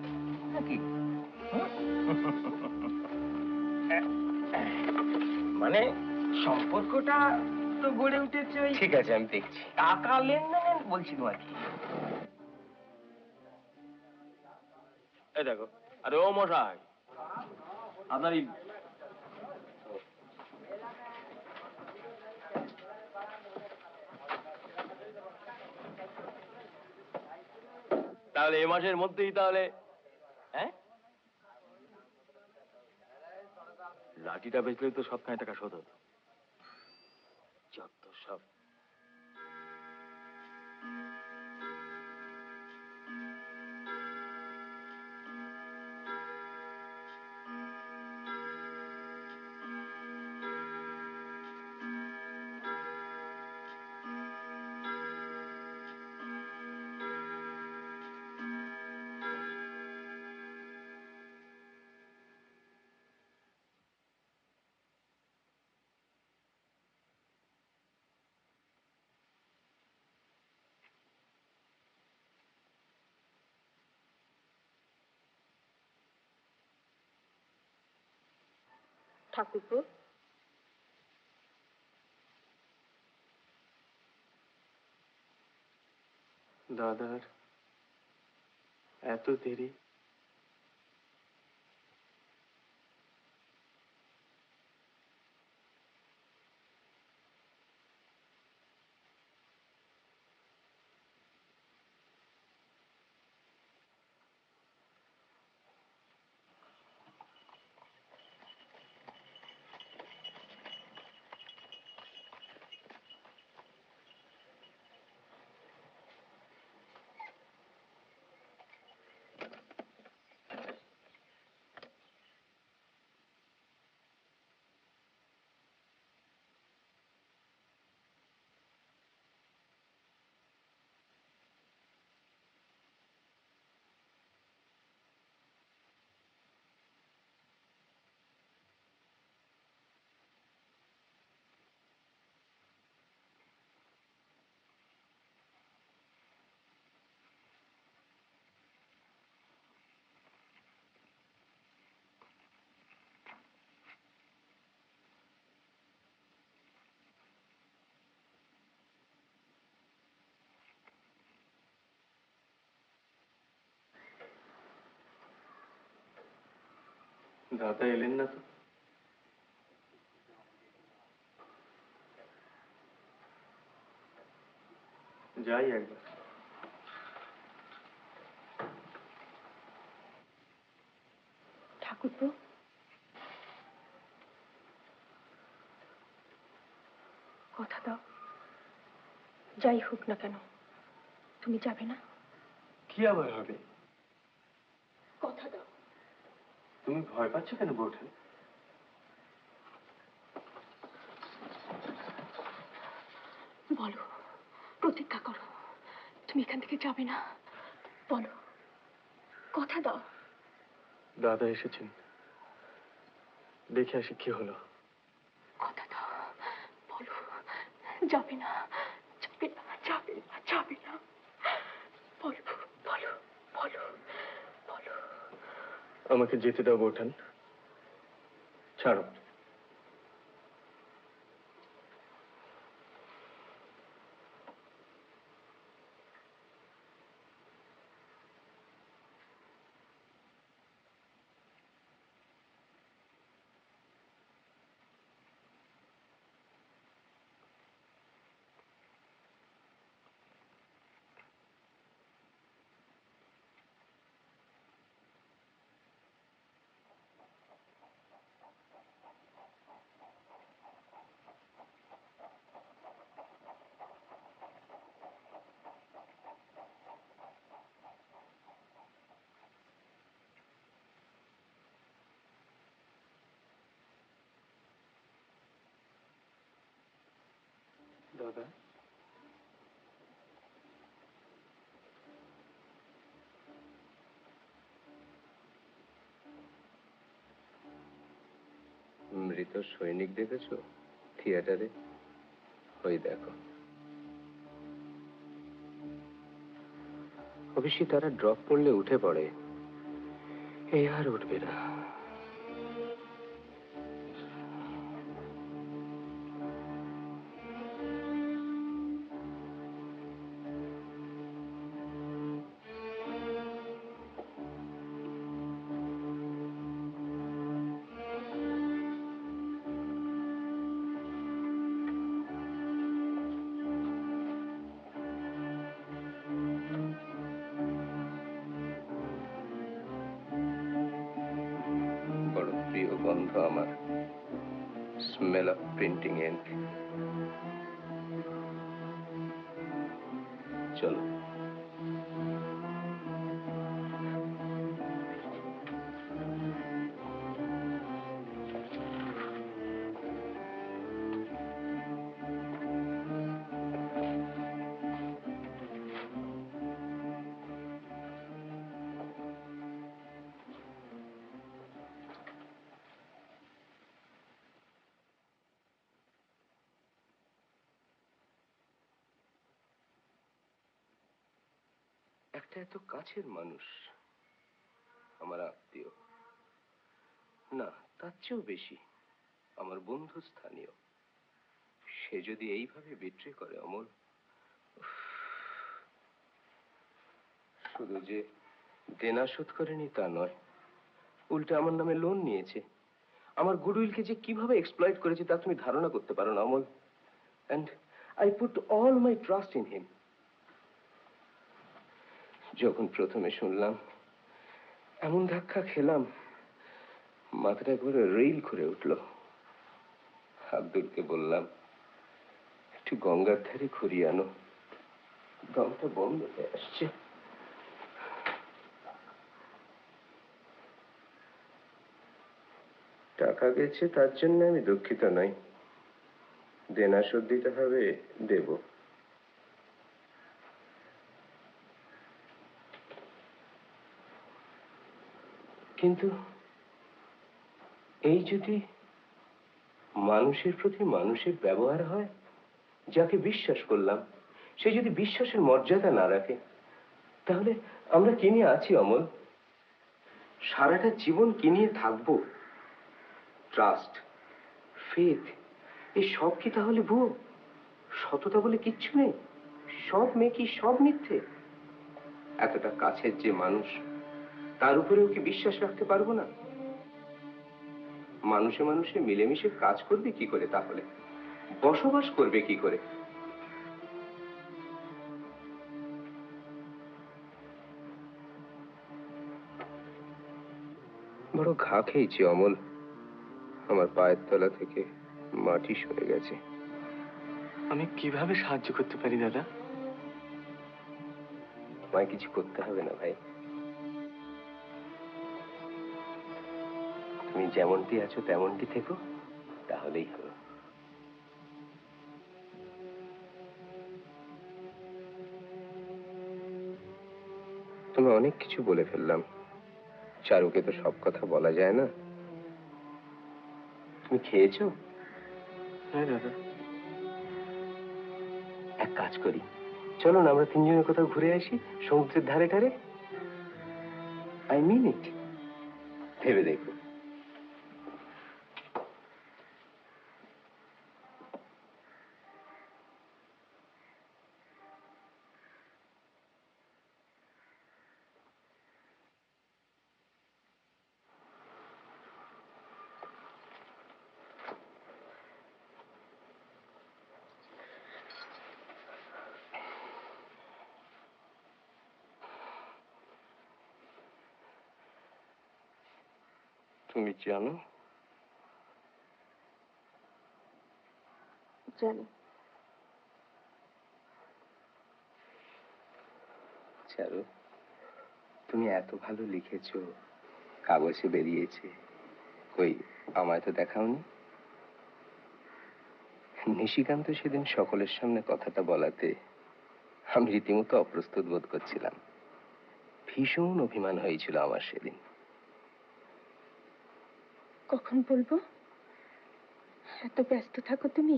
S5: নাকি? মানে সম্পর্কটা তো গড়ে উঠেছে ওই
S2: ঠিক আছে, আমি দেখছি।
S5: টাকা লেনদেন বলছিল আর কি। এই দেখো, আরে ও মশাই, আপনার তাহলে এ মাসের মধ্যেই তাহলে, হ্যাঁ, লাঠিটা বেচলেই তো 7,000 টাকা শোধ হতো। যত সব।
S1: ঠাকুরপো,
S5: দাদার এত দেরি? দাদা এলেন না তো? যাই একবার।
S1: ঠাকুরপো, কথা দাও, যাই হোক না কেন তুমি যাবে না?
S5: কি আবার হবে?
S1: কথা দাও।
S5: তুমি ভয় পাচ্ছ কেন বৌঠান?
S1: বলো, প্রতিজ্ঞা করো, তুমি এখান থেকে যাবে না। বলো, কথা দাও।
S5: দাদা এসেছেন, দেখে আসি কি হলো।
S1: কথা দাও, বলো, যাবে না, যাবে না, যাবে না, যাবে না। বলো, বলো, বলো, বলো।
S5: আমাকে যেতে দাও বৌঠান, ছাড়ো। দাদা,
S2: মৃত সৈনিক দেখেছো থিয়েটারে? ওই দেখো, অবশ্যই তারা ড্রপ করলে উঠে পড়ে, এই আর উঠবে না। বড় প্রিয় গন্ধ আমার, স্মেল অফ প্রিন্টিং ইঙ্ক। চলো। একটা এত কাছের মানুষ, আমার আত্মীয়, না তার চেয়েও বেশি আমার বন্ধু স্থানীয়, সে যদি এইভাবে বিট্রে করে অমল, শুধু যে দেনা শোধ করেনি তা নয়, উল্টে আমার নামে লোন নিয়েছে। আমার গুডউইলকে যে কিভাবে এক্সপ্লয়েট করেছে তা তুমি ধারণা করতে পারো না Amal. And I put all my trust in him. যখন প্রথমে শুনলাম, এমন ধাক্কা খেলাম, মাথাটা করে রেইল করে উঠল। আব্দুলকে বললাম, একটু গঙ্গার ধারে ঘুরিয়ে আনো, দমটা বন্ধ হয়ে আসছে। টাকা গেছে তার জন্য আমি দুঃখিত নই, দেনা শোধ দিতে হবে, দেব। কিন্তু এই যদি মানুষের প্রতি মানুষের ব্যবহার হয়, যাকে বিশ্বাস করলাম সে যদি বিশ্বাসের মর্যাদা না রাখে, তাহলে আমরা কি নিয়ে আছি অমল? সারাটা জীবন কি নিয়ে থাকবো? ট্রাস্ট, ফেথ, এই সব কি তাহলে ভুয়ো? সততা বলে কিচ্ছু নেই? সব মেকি, সব মিথ্যে? এতটা কাছের যে মানুষ, তার উপরেও কি বিশ্বাস রাখতে পারবো না? মানুষে মানুষে মিলেমিশে কাজ করবে কি করে, তাহলে বসবাস করবে কি করে? বড় ঘা খেয়েছি অমল, আমার পায়ের তলা থেকে মাটি সরে গেছে।
S5: আমি কিভাবে সাহায্য করতে পারি দাদা?
S2: তোমায় কিছু করতে হবে না ভাই, তুমি যেমনটি আছো তেমনটি থেকো, তাহলেই হবে। তুমি অনেক কিছু বলে ফেললাম, চারুকে তো সব কথা বলা যায় না। তুমি খেয়েছো?
S5: হ্যাঁ দাদা।
S2: এক কাজ করি, চলো না আমরা তিনজনে কোথাও ঘুরে আসি, সমুদ্রের ধারে ধারে। আই মিন ইট, ভেবে দেখো। তুমি জানো?
S1: জানি।
S2: চারু, তুমি এত ভালো লিখেছো, কাগজে বেরিয়েছে, কই আমায় তো দেখাওনি। নিশিকান্ত সেদিন সকলের সামনে কথাটা বলাতে আমি রীতিমতো অপ্রস্তুত বোধ করছিলাম। ভীষণ অভিমান হয়েছিল আমার সেদিন।
S1: কখন বলবো? এত ব্যস্ত থাকো তুমি।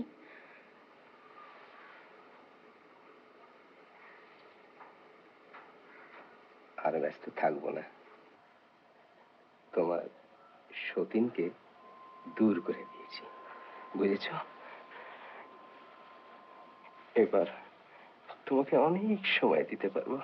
S2: আর ব্যস্ত থাকবো না, তোমার সতীনকে দূর করে দিয়েছি, বুঝেছ? এবার তোমাকে অনেক সময় দিতে পারবো।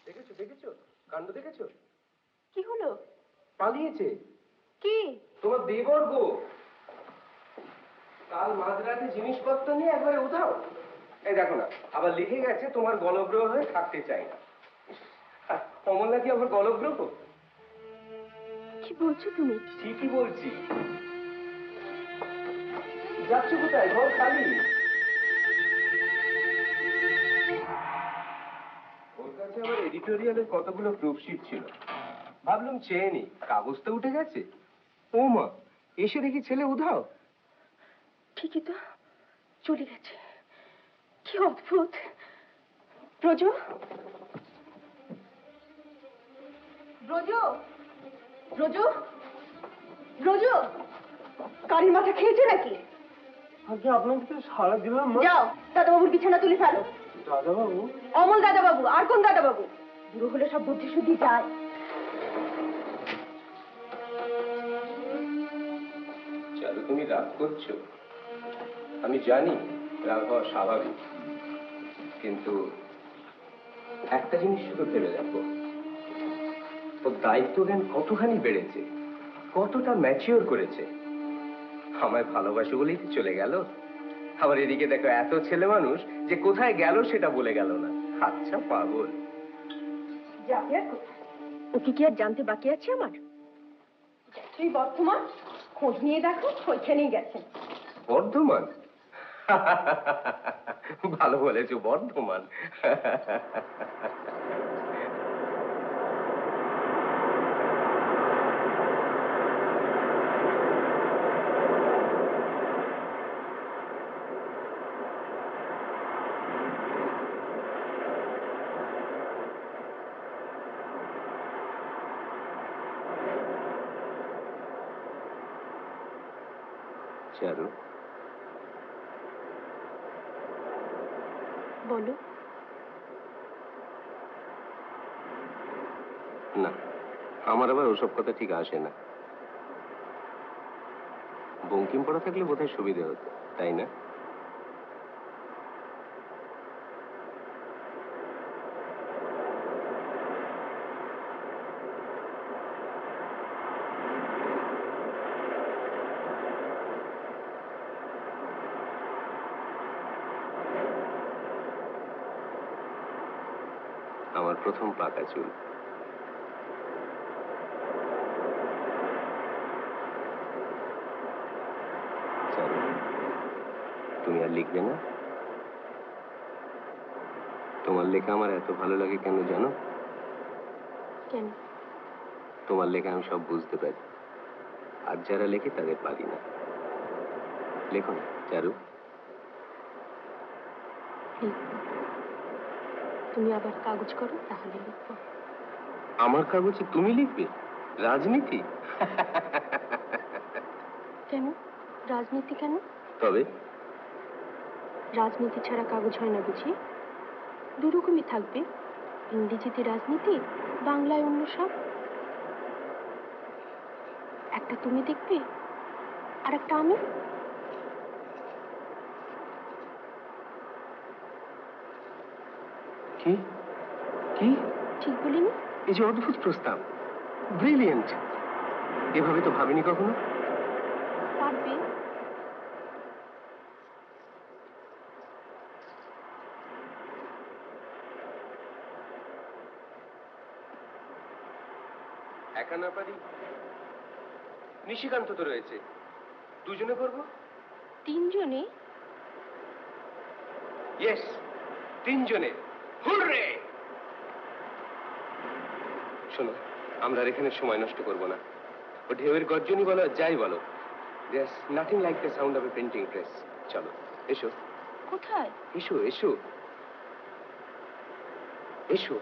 S2: দেখেছো দেখেছো, কাণ্ড দেখেছো?
S1: কি হলো?
S2: পালিয়েছে।
S1: কি?
S2: তোমার দেবর গো, কাল মাঝরাতে জিনিসপত্র নিয়ে একবারে উধাও। এই দেখো না, আবার লিখে গেছে তোমার গলগ্রহ হয়ে থাকতে চাই না। আর কমলা কি আবার গলগ্রহ?
S1: কি বলছো তুমি?
S2: ঠিকই বলছি। যাচ্ছ কোথায়? ঘর খালি। এডিটোরিয়ালের কতগুলো প্রুফশিট ছিল, ভাবলাম চেয়ে নি, কাগজ তো উঠে গেছে। ও মা, এসে দেখি ছেলে উধাও।
S1: ঠিকই তো, চলে গেছে। কি অদ্ভুত। ব্রজ, ব্রজ, ব্রজ, ব্রজ, কারির মাথা খেয়েছে নাকি?
S5: আগে আপনাকে তো সারা দিলাম মা।
S1: যাও, দাদাবাবুর বিছানা তুলে ফেলো।
S5: দাদাবাবু?
S1: অমল দাদাবাবু, আর কোন দাদাবাবু? বুড়ো হলে সব বুদ্ধি শুদ্ধি যায়।
S2: চারু, তুমি রাগ করছো, আমি জানি রাগ হওয়া স্বাভাবিক, কিন্তু একটা জিনিস শুধু ভেবে দেখো, ওর দায়িত্ব জ্ঞান কতখানি বেড়েছে, কতটা ম্যাচিওর করেছে। আমায় ভালোবাসে বলেই তো চলে গেল। আবার এদিকে দেখো, এত ছেলে মানুষ যে কোথায় গেল সেটা বলে গেল না। আচ্ছা পাগল।
S1: যাবে আর কোথায়? ওকে কি আর জানতে বাকি আছে আমার? তুই বর্তমান খোঁজ নিয়ে দেখো, ওইখানেই গেছেন।
S2: বর্ধমান? ভালো বলেছো, বর্ধমান। চারু,
S1: বলো।
S2: না, আমার আবার ওসব কথা ঠিক আসে না। বঙ্কিম পড়া থাকলে বোধহয় সুবিধে হতো, তাই না? আমার প্রথম পাকা চুল। চারু, তুমি আর লিখবে না? তোমার লেখা আমার এত ভালো লাগে কেন জানো?
S1: কেন?
S2: তোমার লেখা আমি সব বুঝতে পারি, আর যারা লেখে তাদের পারি না। লেখো না চারু।
S1: লিখবো। তুমি আবার কাগজ করো, তাহলে লিখবো।
S2: আমার কাগজে তুমি লিখবে? রাজনীতি?
S1: কেন রাজনীতি? কেন?
S2: তবে
S1: রাজনীতি ছাড়া কাগজ হয় না বুঝি? দুরকমই থাকবে, ইংরেজিতে রাজনীতি, বাংলায় অন্য সব। একটা তুমি দেখবে, আর একটা আমি।
S2: কি কি
S1: ঠিক বলিনি?
S2: এই যে অদ্ভুত প্রস্তাব, ব্রিলিয়েন্ট। এভাবে তো ভাবিনি কখনো।
S1: পারবে।
S2: একা না পারি, নিশিকান্ত তো রয়েছে, দুজনে করবো।
S1: তিনজনে?
S2: ইয়েস, তিনজনে। হুররে! শোনো, আমরা আর এখানে সময় নষ্ট করবো না। ও ঢেউয়ের গর্জনই বলো, যাই বলো, there's nothing like the sound of a printing press. চলো, এসো।
S1: কোথায়?
S2: এসো এসো এসো।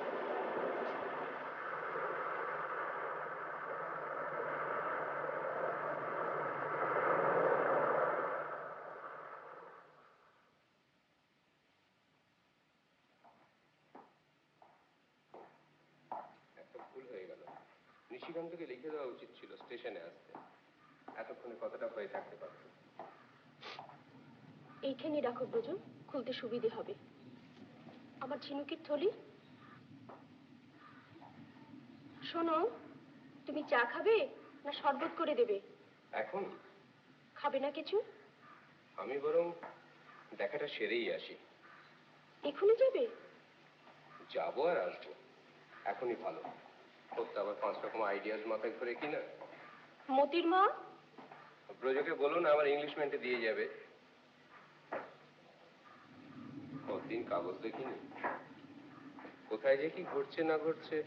S2: একটা ভুল হয়ে গেল, নিশিকান্তকে লিখে দেওয়া উচিত ছিল স্টেশনে আসতে, এতক্ষণে কতটা হয়ে থাকতে পারত।
S1: এইখানে রাখো ব্রজ, খুলতে সুবিধে হবে। আমার ঝিনুকের থলি। শোনো, তুমি চা খাবে না শরবত করে দেবে?
S2: এখন
S1: খাবে না কিছু?
S2: আমি বরং দেখাটা সেরেই আসি।
S1: এখনই যাবে?
S2: যাবো আর আসবো, এখনই ভালো। ওর তো আবার 5 রকম আইডিয়াস মাথায় ঘুরে কিনা।
S1: মতির মা?
S2: ব্রজকে বলুন আমার ইংলিশমেন্টে দিয়ে যাবে। কতদিন কাগজ দেখিনি, কোথায় কোথায় যে কি ঘটছে না ঘটছে।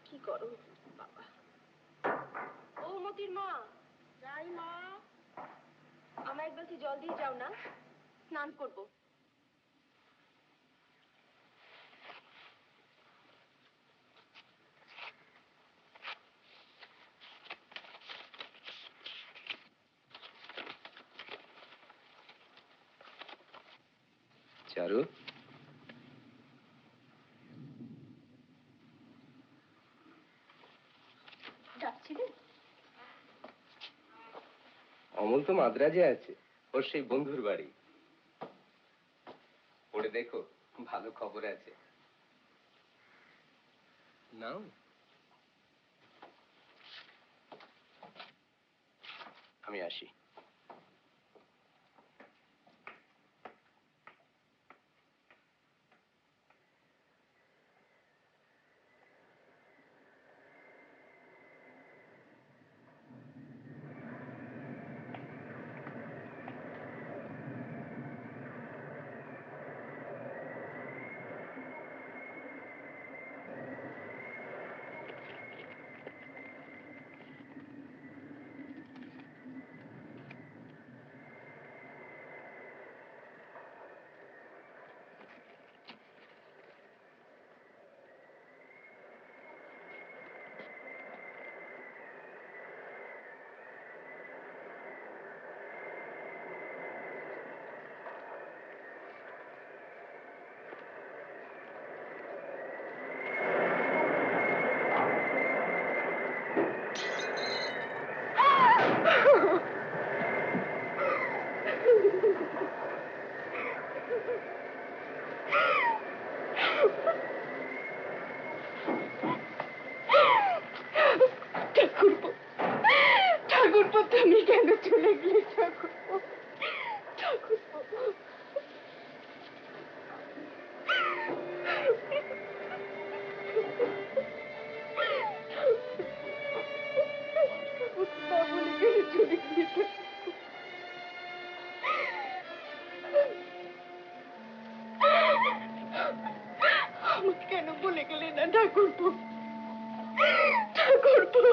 S1: কি করো বাবা? ও মতির মা, যাই মা। আমার এক বালতি জল দিয়ে যাও না, স্নান করবো।
S2: চারু,
S1: ডাকছিলে?
S2: অমল তো মাদ্রাজে আছে, ওর সেই বন্ধুর বাড়ি। পড়ে দেখো, ভালো খবর আছে। নাও। আমি আসি।
S1: ঠাকুরপো, ঠাকুরপো, তুমি কেন চলে গেলে? ঠাকুরপো, ঠাকুরপো। না বলে কেন চলে গেলে? আমাকে কেন বলে গেলে না ঠাকুরপো? ঠাকুরপো,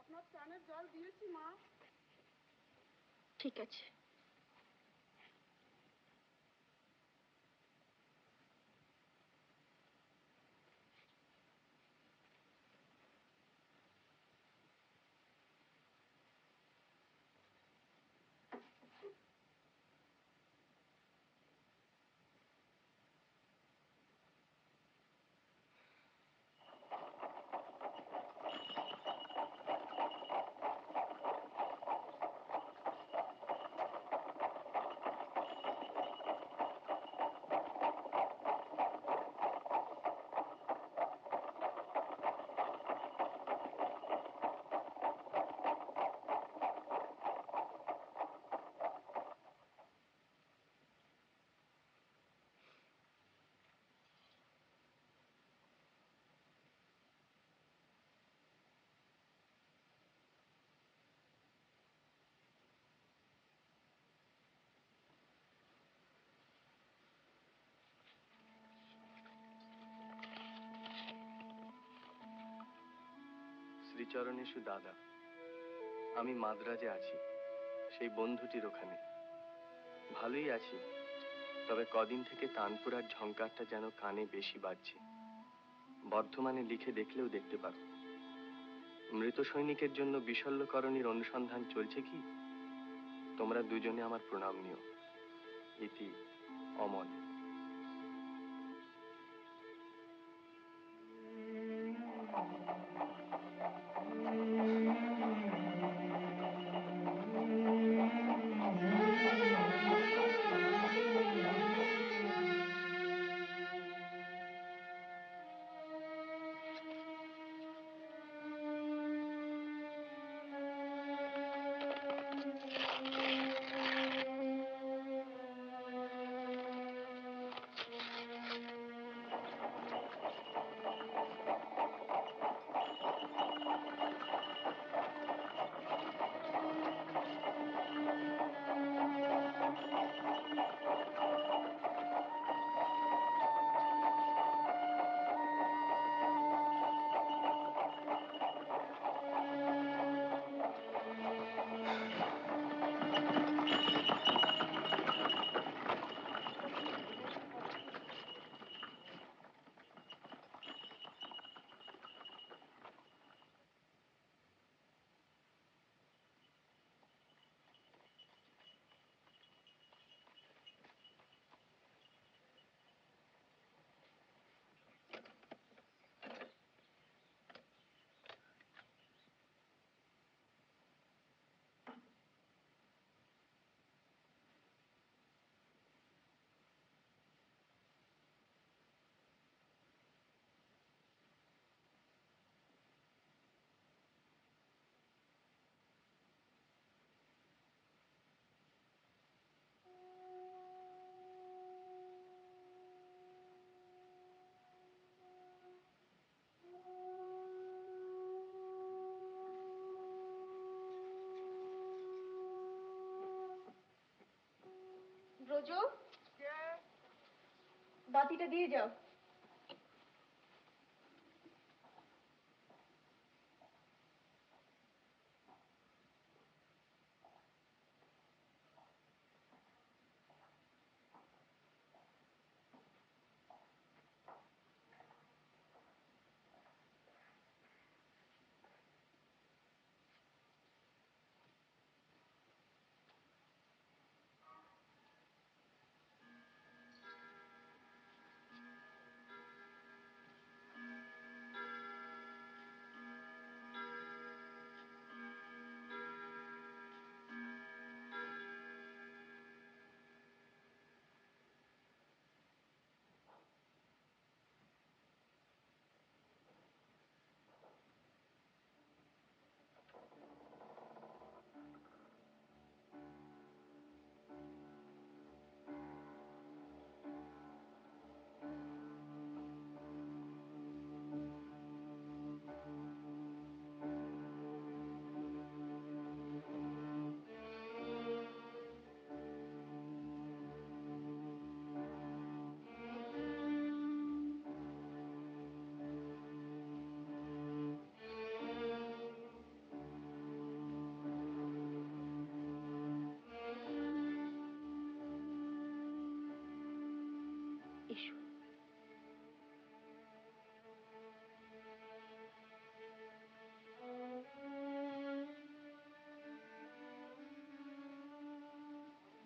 S1: আপনার স্নানের জল দিয়েছি মা। ঠিক আছে।
S5: শ্রীচরণেশু দাদা, আমি মাদ্রাজে আছি, সেই বন্ধুটির ওখানে। ভালোই আছি, তবে কদিন থেকে তানপুরার ঝংকারটা যেন কানে বেশি বাজছে। বর্ধমানে লিখে দেখলেও দেখতে পারো। মৃত সৈনিকের জন্য বিশল্যকরণীর অনুসন্ধান চলছে কি? তোমরা দুজনে আমার প্রণাম নিও। ইতি অমল।
S1: ওজো, বাতিটা দিয়ে যাও। এসো।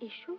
S1: এসো।